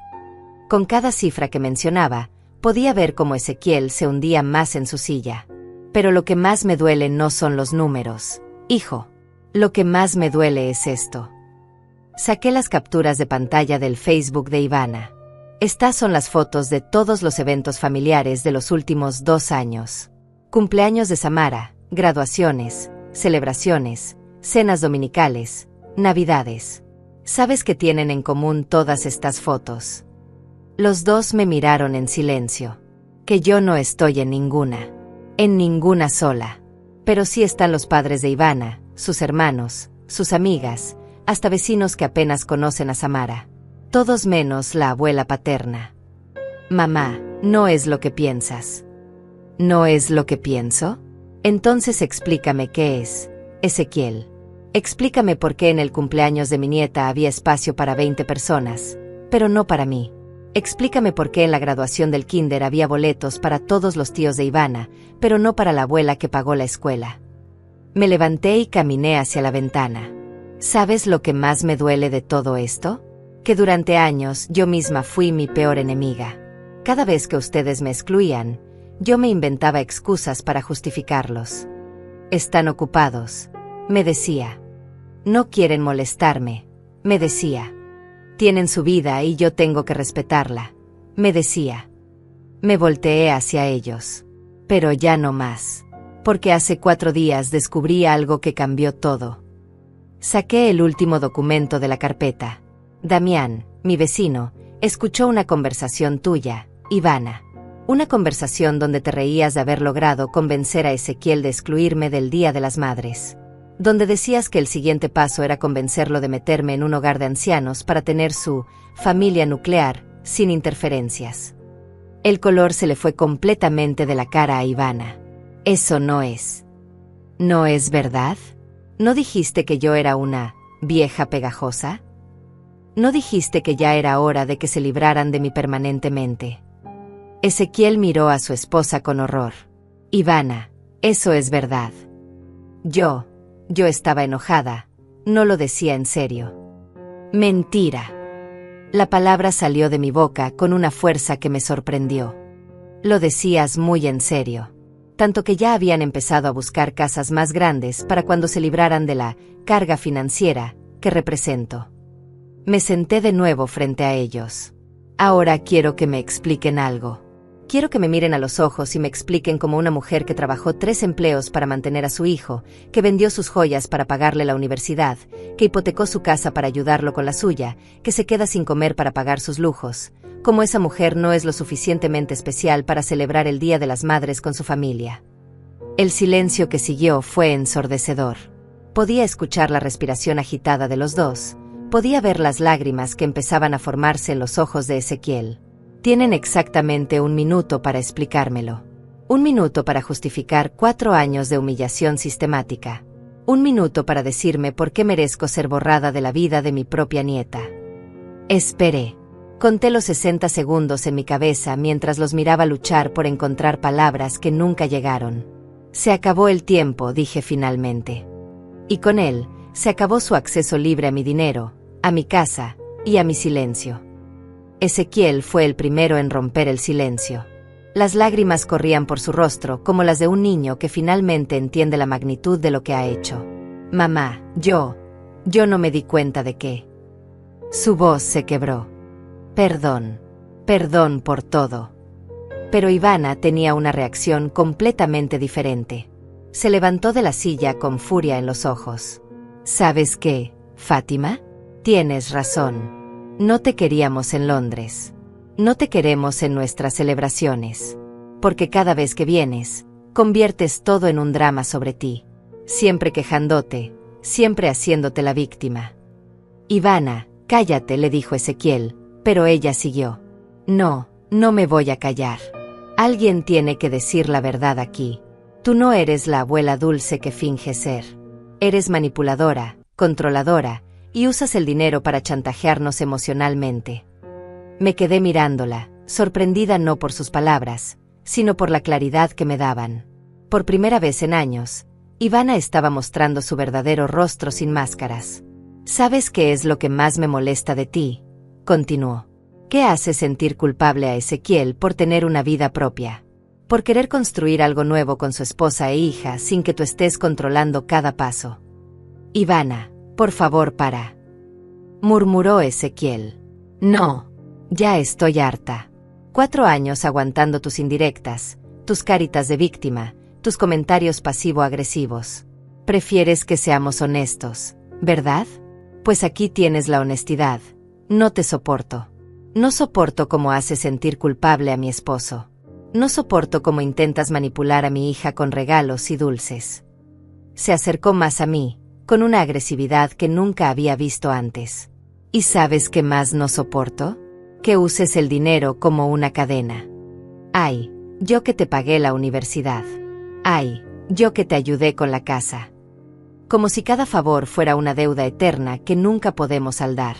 Con cada cifra que mencionaba, podía ver cómo Ezequiel se hundía más en su silla. Pero lo que más me duele no son los números, hijo. Lo que más me duele es esto. Saqué las capturas de pantalla del Facebook de Ivana. Estas son las fotos de todos los eventos familiares de los últimos 2 años. Cumpleaños de Samara, graduaciones, celebraciones, cenas dominicales, navidades. ¿Sabes qué tienen en común todas estas fotos? Los dos me miraron en silencio. Que yo no estoy en ninguna sola. Pero sí están los padres de Ivana, sus hermanos, sus amigas, hasta vecinos que apenas conocen a Samara. Todos menos la abuela paterna. Mamá, no es lo que piensas. ¿No es lo que pienso? Entonces explícame qué es, Ezequiel. Explícame por qué en el cumpleaños de mi nieta había espacio para 20 personas, pero no para mí. Explícame por qué en la graduación del kinder había boletos para todos los tíos de Ivana, pero no para la abuela que pagó la escuela. Me levanté y caminé hacia la ventana. ¿Sabes lo que más me duele de todo esto? Que durante años yo misma fui mi peor enemiga. Cada vez que ustedes me excluían, yo me inventaba excusas para justificarlos. Están ocupados, me decía. No quieren molestarme, me decía. Tienen su vida y yo tengo que respetarla, me decía. Me volteé hacia ellos. Pero ya no más. Porque hace 4 días descubrí algo que cambió todo. Saqué el último documento de la carpeta. Damián, mi vecino, escuchó una conversación tuya, Ivana. Una conversación donde te reías de haber logrado convencer a Ezequiel de excluirme del Día de las Madres. Donde decías que el siguiente paso era convencerlo de meterme en un hogar de ancianos para tener su familia nuclear, sin interferencias. El color se le fue completamente de la cara a Ivana. Eso no es. ¿No es verdad? ¿No dijiste que yo era una vieja pegajosa? ¿No dijiste que ya era hora de que se libraran de mí permanentemente? Ezequiel miró a su esposa con horror. Ivana, eso es verdad. Yo estaba enojada, no lo decía en serio. Mentira. La palabra salió de mi boca con una fuerza que me sorprendió. Lo decías muy en serio. Tanto que ya habían empezado a buscar casas más grandes para cuando se libraran de la carga financiera que represento. Me senté de nuevo frente a ellos. Ahora quiero que me expliquen algo. Quiero que me miren a los ojos y me expliquen como una mujer que trabajó 3 empleos para mantener a su hijo, que vendió sus joyas para pagarle la universidad, que hipotecó su casa para ayudarlo con la suya, que se queda sin comer para pagar sus lujos, como esa mujer no es lo suficientemente especial para celebrar el Día de las Madres con su familia. El silencio que siguió fue ensordecedor. Podía escuchar la respiración agitada de los dos, podía ver las lágrimas que empezaban a formarse en los ojos de Ezequiel. Tienen exactamente 1 minuto para explicármelo. 1 minuto para justificar 4 años de humillación sistemática. 1 minuto para decirme por qué merezco ser borrada de la vida de mi propia nieta. Esperé. Conté los 60 segundos en mi cabeza mientras los miraba luchar por encontrar palabras que nunca llegaron. Se acabó el tiempo, dije finalmente. Y con él, se acabó su acceso libre a mi dinero, a mi casa y a mi silencio. Ezequiel fue el primero en romper el silencio. Las lágrimas corrían por su rostro como las de un niño que finalmente entiende la magnitud de lo que ha hecho. Mamá, yo no me di cuenta de que... Su voz se quebró. Perdón por todo. Pero Ivana tenía una reacción completamente diferente. Se levantó de la silla con furia en los ojos. ¿Sabes qué, Fátima? Tienes razón. No te queríamos en Londres. No te queremos en nuestras celebraciones. Porque cada vez que vienes, conviertes todo en un drama sobre ti. Siempre quejándote, siempre haciéndote la víctima. Ivana, cállate, le dijo Ezequiel, pero ella siguió. No me voy a callar. Alguien tiene que decir la verdad aquí. Tú no eres la abuela dulce que finge ser. Eres manipuladora, controladora, y usas el dinero para chantajearnos emocionalmente. Me quedé mirándola, sorprendida no por sus palabras, sino por la claridad que me daban. Por primera vez en años, Ivana estaba mostrando su verdadero rostro sin máscaras. ¿Sabes qué es lo que más me molesta de ti?, continuó. ¿Qué hace sentir culpable a Ezequiel por tener una vida propia? Por querer construir algo nuevo con su esposa e hija sin que tú estés controlando cada paso. Ivana, por favor, para. Murmuró Ezequiel. No. Ya estoy harta. 4 años aguantando tus indirectas, tus caritas de víctima, tus comentarios pasivo-agresivos. Prefieres que seamos honestos, ¿verdad? Pues aquí tienes la honestidad. No te soporto. No soporto cómo haces sentir culpable a mi esposo. No soporto cómo intentas manipular a mi hija con regalos y dulces. Se acercó más a mí, con una agresividad que nunca había visto antes. ¿Y sabes qué más no soporto? Que uses el dinero como una cadena. Ay, yo que te pagué la universidad. Ay, yo que te ayudé con la casa. Como si cada favor fuera una deuda eterna que nunca podemos saldar.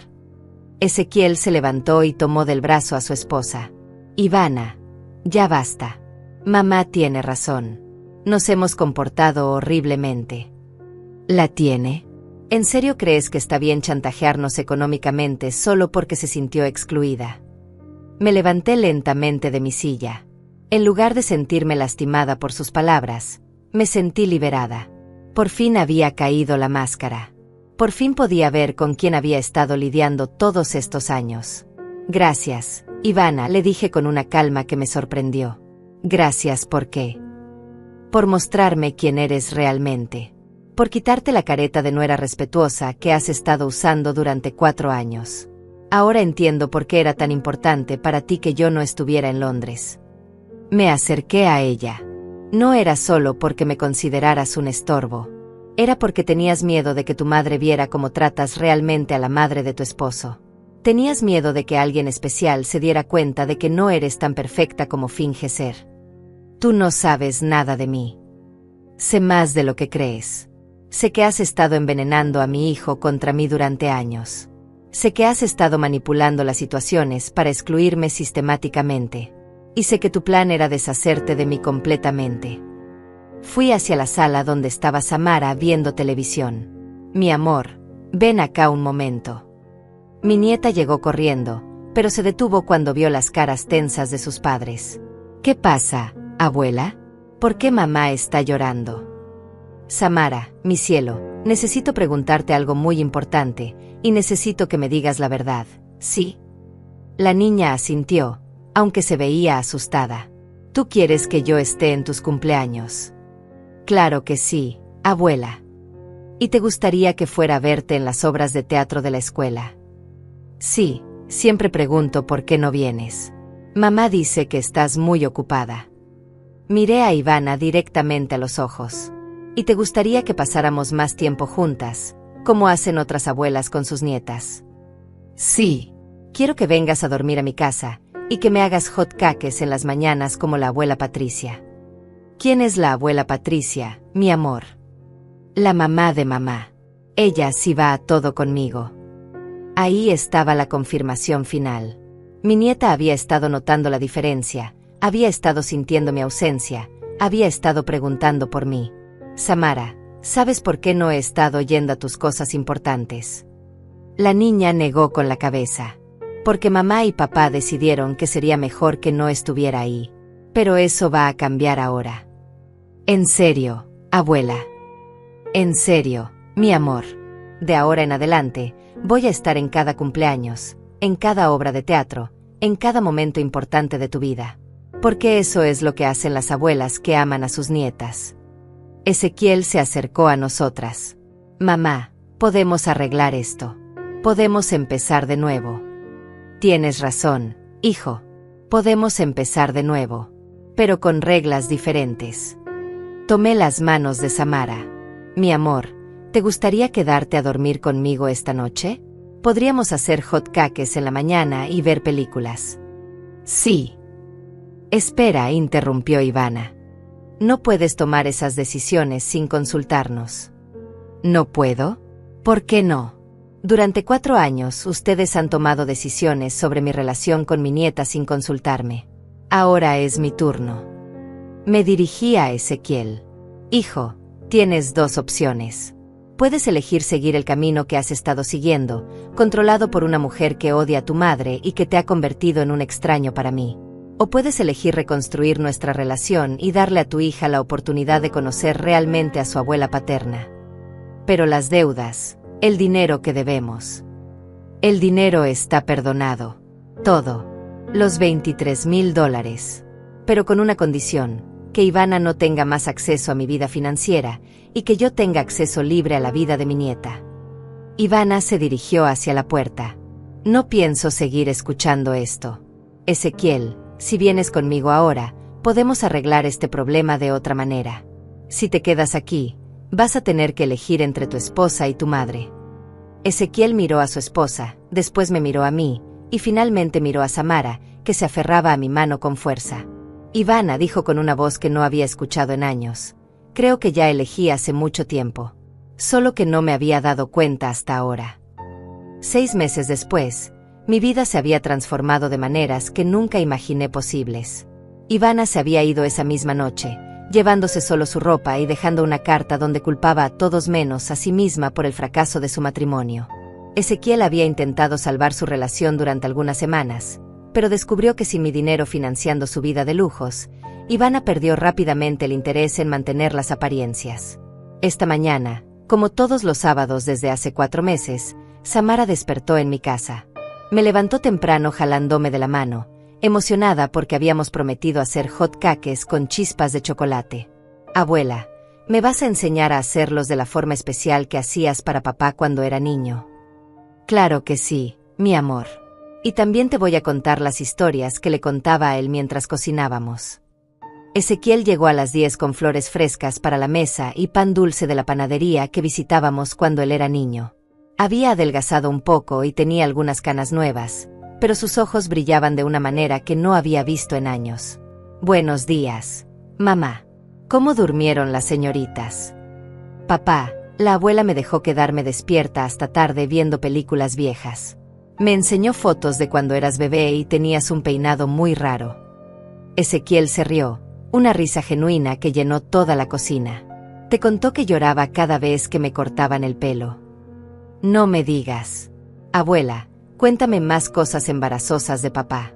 Ezequiel se levantó y tomó del brazo a su esposa. Ivana, ya basta. Mamá tiene razón. Nos hemos comportado horriblemente. ¿La tiene? ¿En serio crees que está bien chantajearnos económicamente solo porque se sintió excluida? Me levanté lentamente de mi silla. En lugar de sentirme lastimada por sus palabras, me sentí liberada. Por fin había caído la máscara. Por fin podía ver con quién había estado lidiando todos estos años. Gracias, Ivana, le dije con una calma que me sorprendió. Gracias, ¿por qué? Por mostrarme quién eres realmente. Por quitarte la careta de nuera respetuosa que has estado usando durante 4 años. Ahora entiendo por qué era tan importante para ti que yo no estuviera en Londres. Me acerqué a ella. No era solo porque me consideraras un estorbo. Era porque tenías miedo de que tu madre viera cómo tratas realmente a la madre de tu esposo. Tenías miedo de que alguien especial se diera cuenta de que no eres tan perfecta como finges ser. Tú no sabes nada de mí. Sé más de lo que crees. Sé que has estado envenenando a mi hijo contra mí durante años. Sé que has estado manipulando las situaciones para excluirme sistemáticamente. Y sé que tu plan era deshacerte de mí completamente. Fui hacia la sala donde estaba Samara viendo televisión. Mi amor, ven acá un momento. Mi nieta llegó corriendo, pero se detuvo cuando vio las caras tensas de sus padres. ¿Qué pasa, abuela? ¿Por qué mamá está llorando? Samara, mi cielo, necesito preguntarte algo muy importante, y necesito que me digas la verdad, ¿sí? La niña asintió, aunque se veía asustada. ¿Tú quieres que yo esté en tus cumpleaños? Claro que sí, abuela. ¿Y te gustaría que fuera a verte en las obras de teatro de la escuela? Sí, siempre pregunto por qué no vienes. Mamá dice que estás muy ocupada. Miré a Ivana directamente a los ojos. ¿Y te gustaría que pasáramos más tiempo juntas, como hacen otras abuelas con sus nietas? Sí. Quiero que vengas a dormir a mi casa, y que me hagas hot cakes en las mañanas como la abuela Patricia. ¿Quién es la abuela Patricia, mi amor? La mamá de mamá. Ella sí va a todo conmigo. Ahí estaba la confirmación final. Mi nieta había estado notando la diferencia, había estado sintiendo mi ausencia, había estado preguntando por mí. Samara, ¿sabes por qué no he estado yendo a tus cosas importantes? La niña negó con la cabeza. Porque mamá y papá decidieron que sería mejor que no estuviera ahí. Pero eso va a cambiar ahora. En serio, abuela. En serio, mi amor. De ahora en adelante, voy a estar en cada cumpleaños, en cada obra de teatro, en cada momento importante de tu vida. Porque eso es lo que hacen las abuelas que aman a sus nietas. Ezequiel se acercó a nosotras. Mamá, podemos arreglar esto. Podemos empezar de nuevo. Tienes razón, hijo. Podemos empezar de nuevo. Pero con reglas diferentes. Tomé las manos de Samara. Mi amor, ¿te gustaría quedarte a dormir conmigo esta noche? Podríamos hacer hot cakes en la mañana y ver películas. Sí. Espera, interrumpió Ivana. No puedes tomar esas decisiones sin consultarnos. ¿No puedo? ¿Por qué no? Durante 4 años ustedes han tomado decisiones sobre mi relación con mi nieta sin consultarme. Ahora es mi turno. Me dirigí a Ezequiel. Hijo, tienes 2 opciones. Puedes elegir seguir el camino que has estado siguiendo, controlado por una mujer que odia a tu madre y que te ha convertido en un extraño para mí. O puedes elegir reconstruir nuestra relación y darle a tu hija la oportunidad de conocer realmente a su abuela paterna. Pero las deudas, el dinero que debemos. El dinero está perdonado. Todo. Los $23,000. Pero con una condición: que Ivana no tenga más acceso a mi vida financiera y que yo tenga acceso libre a la vida de mi nieta. Ivana se dirigió hacia la puerta. No pienso seguir escuchando esto. Ezequiel, si vienes conmigo ahora, podemos arreglar este problema de otra manera. Si te quedas aquí, vas a tener que elegir entre tu esposa y tu madre. Ezequiel miró a su esposa, después me miró a mí, y finalmente miró a Samara, que se aferraba a mi mano con fuerza. Ivana dijo con una voz que no había escuchado en años: creo que ya elegí hace mucho tiempo. Solo que no me había dado cuenta hasta ahora. 6 meses después, mi vida se había transformado de maneras que nunca imaginé posibles. Ivana se había ido esa misma noche, llevándose solo su ropa y dejando una carta donde culpaba a todos menos a sí misma por el fracaso de su matrimonio. Ezequiel había intentado salvar su relación durante algunas semanas, pero descubrió que sin mi dinero financiando su vida de lujos, Ivana perdió rápidamente el interés en mantener las apariencias. Esta mañana, como todos los sábados desde hace 4 meses, Samara despertó en mi casa. Me levantó temprano jalándome de la mano, emocionada porque habíamos prometido hacer hot cakes con chispas de chocolate. Abuela, ¿me vas a enseñar a hacerlos de la forma especial que hacías para papá cuando era niño? Claro que sí, mi amor. Y también te voy a contar las historias que le contaba a él mientras cocinábamos. Ezequiel llegó a las 10 con flores frescas para la mesa y pan dulce de la panadería que visitábamos cuando él era niño. Había adelgazado un poco y tenía algunas canas nuevas, pero sus ojos brillaban de una manera que no había visto en años. Buenos días, mamá. ¿Cómo durmieron las señoritas? Papá, la abuela me dejó quedarme despierta hasta tarde viendo películas viejas. Me enseñó fotos de cuando eras bebé y tenías un peinado muy raro. Ezequiel se rió, una risa genuina que llenó toda la cocina. Te contó que lloraba cada vez que me cortaban el pelo. No me digas. Abuela, cuéntame más cosas embarazosas de papá.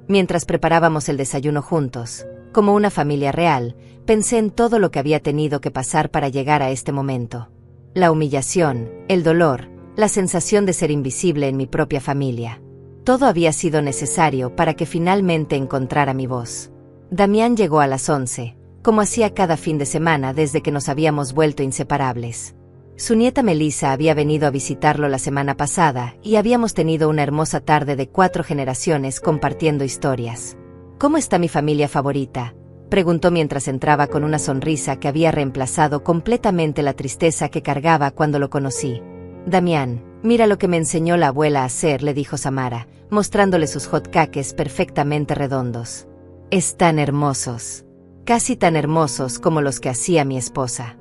Mientras preparábamos el desayuno juntos, como una familia real, pensé en todo lo que había tenido que pasar para llegar a este momento. La humillación, el dolor, la sensación de ser invisible en mi propia familia. Todo había sido necesario para que finalmente encontrara mi voz. Damián llegó a las 11, como hacía cada fin de semana desde que nos habíamos vuelto inseparables. Su nieta Melissa había venido a visitarlo la semana pasada y habíamos tenido una hermosa tarde de 4 generaciones compartiendo historias. ¿Cómo está mi familia favorita?, preguntó mientras entraba con una sonrisa que había reemplazado completamente la tristeza que cargaba cuando lo conocí. Damián, mira lo que me enseñó la abuela a hacer, le dijo Samara, mostrándole sus hot cakes perfectamente redondos. Están hermosos. Casi tan hermosos como los que hacía mi esposa.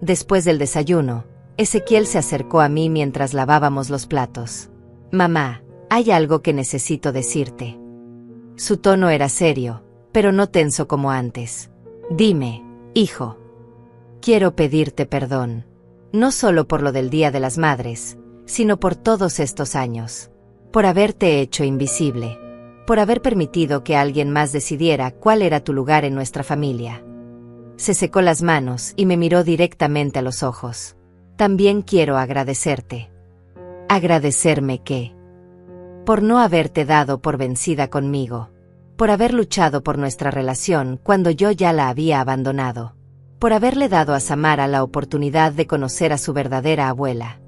Después del desayuno, Ezequiel se acercó a mí mientras lavábamos los platos. Mamá, hay algo que necesito decirte. Su tono era serio, pero no tenso como antes. Dime, hijo. Quiero pedirte perdón. No solo por lo del Día de las Madres, sino por todos estos años. Por haberte hecho invisible. Por haber permitido que alguien más decidiera cuál era tu lugar en nuestra familia. Se secó las manos y me miró directamente a los ojos. También quiero agradecerte. ¿Agradecerme qué? Por no haberte dado por vencida conmigo. Por haber luchado por nuestra relación cuando yo ya la había abandonado. Por haberle dado a Samara la oportunidad de conocer a su verdadera abuela.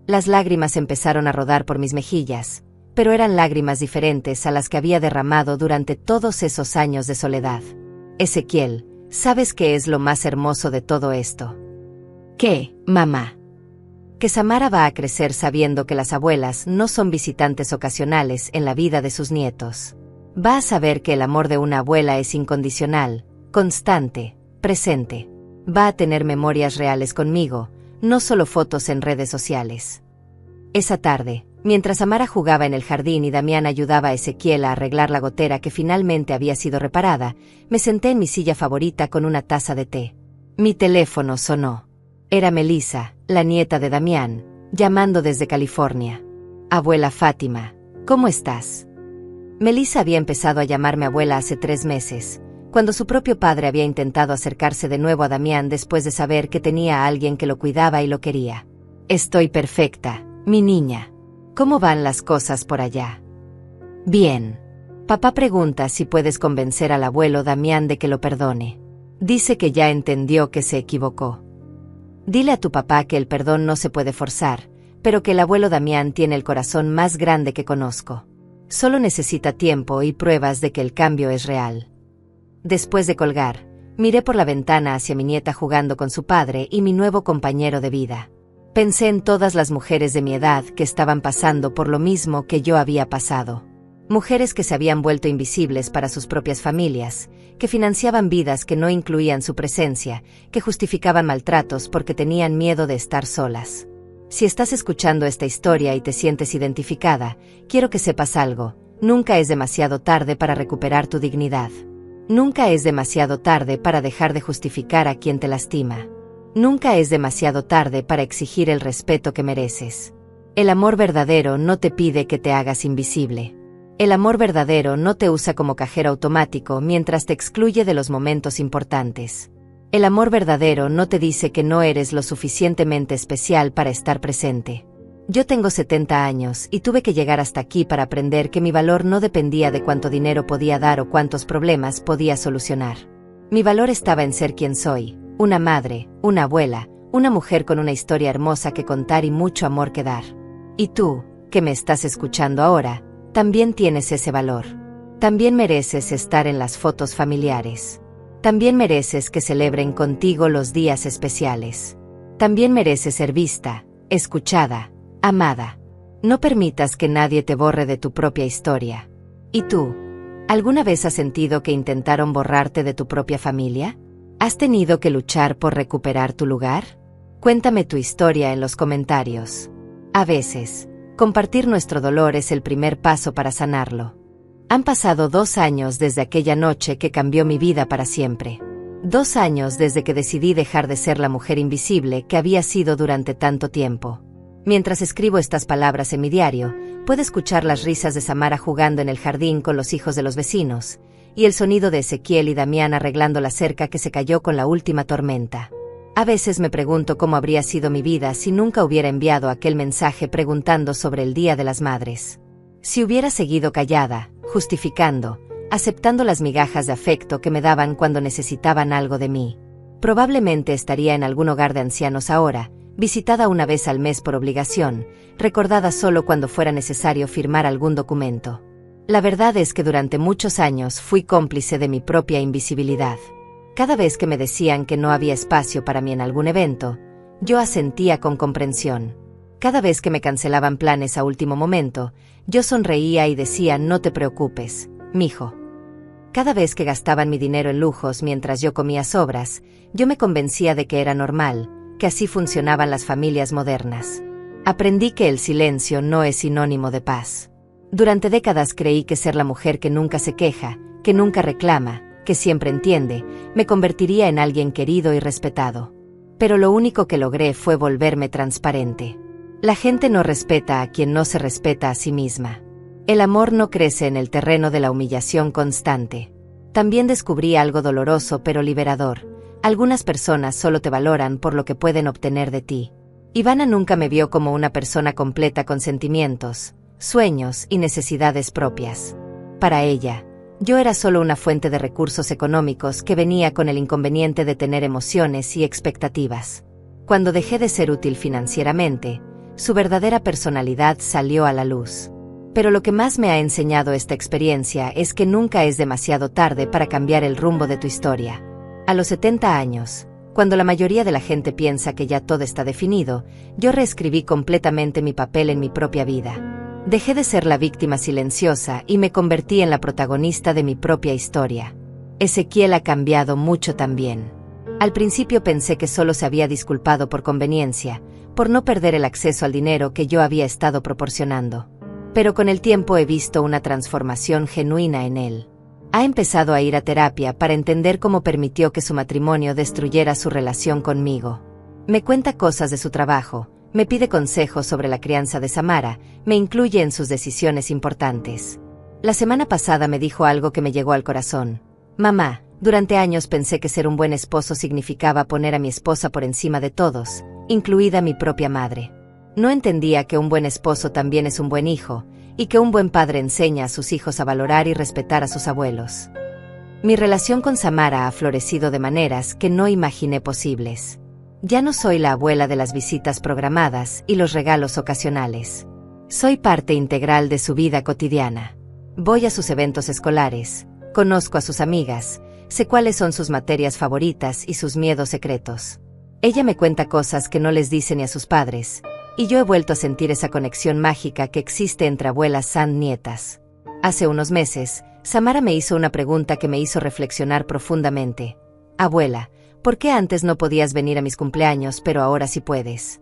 Las lágrimas empezaron a rodar por mis mejillas, pero eran lágrimas diferentes a las que había derramado durante todos esos años de soledad. Ezequiel, ¿sabes qué es lo más hermoso de todo esto? ¿Qué, mamá? Que Samara va a crecer sabiendo que las abuelas no son visitantes ocasionales en la vida de sus nietos. Va a saber que el amor de una abuela es incondicional, constante, presente. Va a tener memorias reales conmigo, no solo fotos en redes sociales. Esa tarde, mientras Amara jugaba en el jardín y Damián ayudaba a Ezequiel a arreglar la gotera que finalmente había sido reparada, me senté en mi silla favorita con una taza de té. Mi teléfono sonó. Era Melissa, la nieta de Damián, llamando desde California. Abuela Fátima, ¿cómo estás? Melissa había empezado a llamarme abuela hace 3 meses, cuando su propio padre había intentado acercarse de nuevo a Damián después de saber que tenía a alguien que lo cuidaba y lo quería. Estoy perfecta, mi niña. ¿Cómo van las cosas por allá? Bien. Papá pregunta si puedes convencer al abuelo Damián de que lo perdone. Dice que ya entendió que se equivocó. Dile a tu papá que el perdón no se puede forzar, pero que el abuelo Damián tiene el corazón más grande que conozco. Solo necesita tiempo y pruebas de que el cambio es real. Después de colgar, miré por la ventana hacia mi nieta jugando con su padre y mi nuevo compañero de vida. Pensé en todas las mujeres de mi edad que estaban pasando por lo mismo que yo había pasado. Mujeres que se habían vuelto invisibles para sus propias familias, que financiaban vidas que no incluían su presencia, que justificaban maltratos porque tenían miedo de estar solas. Si estás escuchando esta historia y te sientes identificada, quiero que sepas algo: nunca es demasiado tarde para recuperar tu dignidad. Nunca es demasiado tarde para dejar de justificar a quien te lastima. Nunca es demasiado tarde para exigir el respeto que mereces. El amor verdadero no te pide que te hagas invisible. El amor verdadero no te usa como cajero automático mientras te excluye de los momentos importantes. El amor verdadero no te dice que no eres lo suficientemente especial para estar presente. Yo tengo 70 años y tuve que llegar hasta aquí para aprender que mi valor no dependía de cuánto dinero podía dar o cuántos problemas podía solucionar. Mi valor estaba en ser quien soy: una madre, una abuela, una mujer con una historia hermosa que contar y mucho amor que dar. Y tú, que me estás escuchando ahora, también tienes ese valor. También mereces estar en las fotos familiares. También mereces que celebren contigo los días especiales. También mereces ser vista, escuchada, amada. No permitas que nadie te borre de tu propia historia. ¿Y tú? ¿Alguna vez has sentido que intentaron borrarte de tu propia familia? ¿Has tenido que luchar por recuperar tu lugar? Cuéntame tu historia en los comentarios. A veces, compartir nuestro dolor es el primer paso para sanarlo. Han pasado 2 años desde aquella noche que cambió mi vida para siempre. 2 años desde que decidí dejar de ser la mujer invisible que había sido durante tanto tiempo. Mientras escribo estas palabras en mi diario, puedo escuchar las risas de Samara jugando en el jardín con los hijos de los vecinos, y el sonido de Ezequiel y Damián arreglando la cerca que se cayó con la última tormenta. A veces me pregunto cómo habría sido mi vida si nunca hubiera enviado aquel mensaje preguntando sobre el Día de las Madres. Si hubiera seguido callada, justificando, aceptando las migajas de afecto que me daban cuando necesitaban algo de mí. Probablemente estaría en algún hogar de ancianos ahora, visitada una vez al mes por obligación, recordada solo cuando fuera necesario firmar algún documento. La verdad es que durante muchos años fui cómplice de mi propia invisibilidad. Cada vez que me decían que no había espacio para mí en algún evento, yo asentía con comprensión. Cada vez que me cancelaban planes a último momento, yo sonreía y decía: no te preocupes, mijo. Cada vez que gastaban mi dinero en lujos mientras yo comía sobras, yo me convencía de que era normal, que así funcionaban las familias modernas. Aprendí que el silencio no es sinónimo de paz. Durante décadas creí que ser la mujer que nunca se queja, que nunca reclama, que siempre entiende, me convertiría en alguien querido y respetado. Pero lo único que logré fue volverme transparente. La gente no respeta a quien no se respeta a sí misma. El amor no crece en el terreno de la humillación constante. También descubrí algo doloroso pero liberador: algunas personas solo te valoran por lo que pueden obtener de ti. Ivana nunca me vio como una persona completa con sentimientos, sueños y necesidades propias. Para ella, yo era solo una fuente de recursos económicos que venía con el inconveniente de tener emociones y expectativas. Cuando dejé de ser útil financieramente, su verdadera personalidad salió a la luz. Pero lo que más me ha enseñado esta experiencia es que nunca es demasiado tarde para cambiar el rumbo de tu historia. A los 70 años, cuando la mayoría de la gente piensa que ya todo está definido, yo reescribí completamente mi papel en mi propia vida. Dejé de ser la víctima silenciosa y me convertí en la protagonista de mi propia historia. Ezequiel ha cambiado mucho también. Al principio pensé que solo se había disculpado por conveniencia, por no perder el acceso al dinero que yo había estado proporcionando. Pero con el tiempo he visto una transformación genuina en él. Ha empezado a ir a terapia para entender cómo permitió que su matrimonio destruyera su relación conmigo. Me cuenta cosas de su trabajo, me pide consejos sobre la crianza de Samara, me incluye en sus decisiones importantes. La semana pasada me dijo algo que me llegó al corazón. Mamá, durante años pensé que ser un buen esposo significaba poner a mi esposa por encima de todos, incluida mi propia madre. No entendía que un buen esposo también es un buen hijo, y que un buen padre enseña a sus hijos a valorar y respetar a sus abuelos. Mi relación con Samara ha florecido de maneras que no imaginé posibles. Ya no soy la abuela de las visitas programadas y los regalos ocasionales. Soy parte integral de su vida cotidiana. Voy a sus eventos escolares, conozco a sus amigas, sé cuáles son sus materias favoritas y sus miedos secretos. Ella me cuenta cosas que no les dice ni a sus padres, y yo he vuelto a sentir esa conexión mágica que existe entre abuelas y nietas. Hace unos meses, Samara me hizo una pregunta que me hizo reflexionar profundamente. Abuela, ¿por qué antes no podías venir a mis cumpleaños pero ahora sí puedes?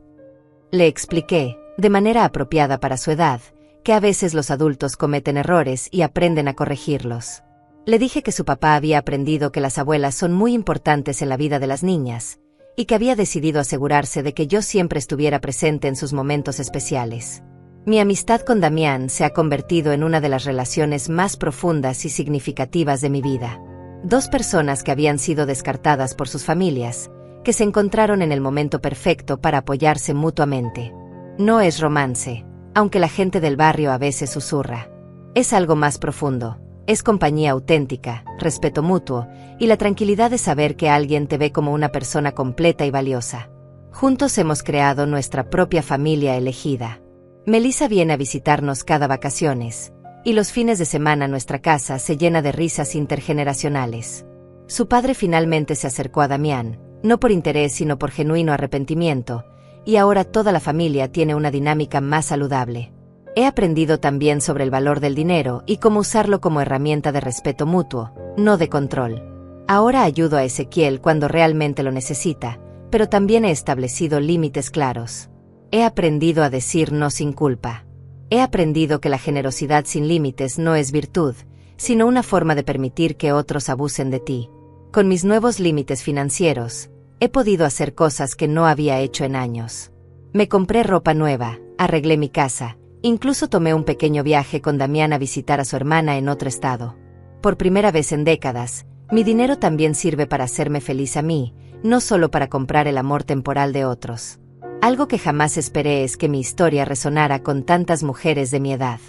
Le expliqué, de manera apropiada para su edad, que a veces los adultos cometen errores y aprenden a corregirlos. Le dije que su papá había aprendido que las abuelas son muy importantes en la vida de las niñas, y que había decidido asegurarse de que yo siempre estuviera presente en sus momentos especiales. Mi amistad con Damián se ha convertido en una de las relaciones más profundas y significativas de mi vida. Dos personas que habían sido descartadas por sus familias, que se encontraron en el momento perfecto para apoyarse mutuamente. No es romance, aunque la gente del barrio a veces susurra. Es algo más profundo. Es compañía auténtica, respeto mutuo, y la tranquilidad de saber que alguien te ve como una persona completa y valiosa. Juntos hemos creado nuestra propia familia elegida. Melissa viene a visitarnos cada vacaciones, y los fines de semana nuestra casa se llena de risas intergeneracionales. Su padre finalmente se acercó a Damián, no por interés sino por genuino arrepentimiento, y ahora toda la familia tiene una dinámica más saludable. He aprendido también sobre el valor del dinero y cómo usarlo como herramienta de respeto mutuo, no de control. Ahora ayudo a Ezequiel cuando realmente lo necesita, pero también he establecido límites claros. He aprendido a decir no sin culpa. He aprendido que la generosidad sin límites no es virtud, sino una forma de permitir que otros abusen de ti. Con mis nuevos límites financieros, he podido hacer cosas que no había hecho en años. Me compré ropa nueva, arreglé mi casa, incluso tomé un pequeño viaje con Damián a visitar a su hermana en otro estado. Por primera vez en décadas, mi dinero también sirve para hacerme feliz a mí, no solo para comprar el amor temporal de otros. Algo que jamás esperé es que mi historia resonara con tantas mujeres de mi edad.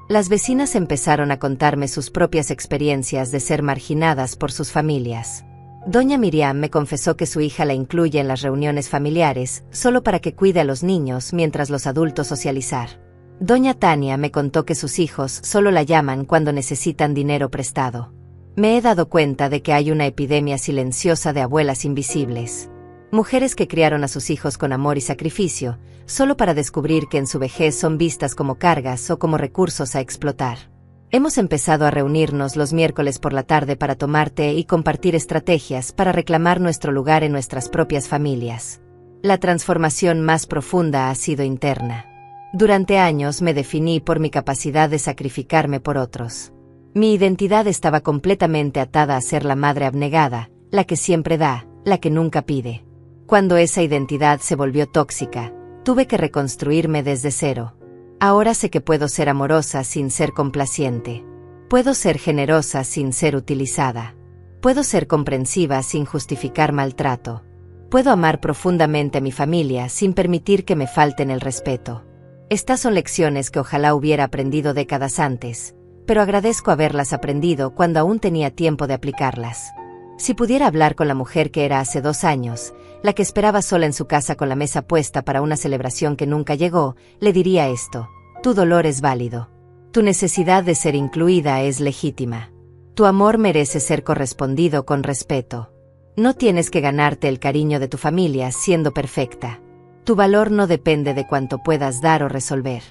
Las vecinas empezaron a contarme sus propias experiencias de ser marginadas por sus familias. Doña Miriam me confesó que su hija la incluye en las reuniones familiares, solo para que cuide a los niños mientras los adultos socializar. Doña Tania me contó que sus hijos solo la llaman cuando necesitan dinero prestado. Me he dado cuenta de que hay una epidemia silenciosa de abuelas invisibles. Mujeres que criaron a sus hijos con amor y sacrificio, solo para descubrir que en su vejez son vistas como cargas o como recursos a explotar. Hemos empezado a reunirnos los miércoles por la tarde para tomar té y compartir estrategias para reclamar nuestro lugar en nuestras propias familias. La transformación más profunda ha sido interna. Durante años me definí por mi capacidad de sacrificarme por otros. Mi identidad estaba completamente atada a ser la madre abnegada, la que siempre da, la que nunca pide. Cuando esa identidad se volvió tóxica, tuve que reconstruirme desde cero. Ahora sé que puedo ser amorosa sin ser complaciente. Puedo ser generosa sin ser utilizada. Puedo ser comprensiva sin justificar maltrato. Puedo amar profundamente a mi familia sin permitir que me falten el respeto. Estas son lecciones que ojalá hubiera aprendido décadas antes, pero agradezco haberlas aprendido cuando aún tenía tiempo de aplicarlas. Si pudiera hablar con la mujer que era hace 2 años, la que esperaba sola en su casa con la mesa puesta para una celebración que nunca llegó, le diría esto: tu dolor es válido. Tu necesidad de ser incluida es legítima. Tu amor merece ser correspondido con respeto. No tienes que ganarte el cariño de tu familia siendo perfecta. Tu valor no depende de cuánto puedas dar o resolver.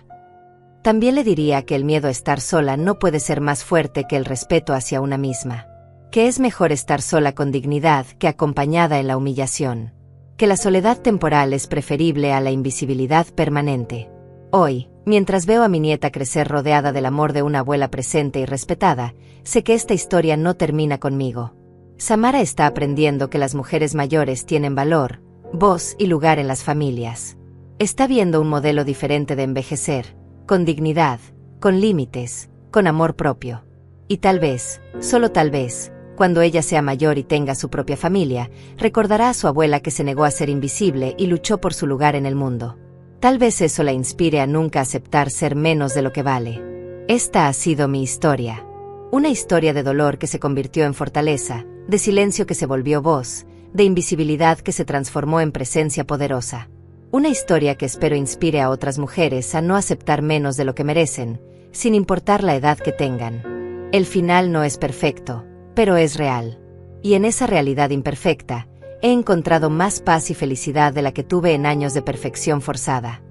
También le diría que el miedo a estar sola no puede ser más fuerte que el respeto hacia una misma. que es mejor estar sola con dignidad que acompañada en la humillación, que la soledad temporal es preferible a la invisibilidad permanente. Hoy, mientras veo a mi nieta crecer rodeada del amor de una abuela presente y respetada, sé que esta historia no termina conmigo. Samara está aprendiendo que las mujeres mayores tienen valor, voz y lugar en las familias. Está viendo un modelo diferente de envejecer, con dignidad, con límites, con amor propio. Y tal vez, solo tal vez, cuando ella sea mayor y tenga su propia familia, recordará a su abuela que se negó a ser invisible y luchó por su lugar en el mundo. Tal vez eso la inspire a nunca aceptar ser menos de lo que vale. Esta ha sido mi historia. Una historia de dolor que se convirtió en fortaleza, de silencio que se volvió voz, de invisibilidad que se transformó en presencia poderosa. Una historia que espero inspire a otras mujeres a no aceptar menos de lo que merecen, sin importar la edad que tengan. El final no es perfecto, pero es real. Y en esa realidad imperfecta, he encontrado más paz y felicidad de la que tuve en años de perfección forzada.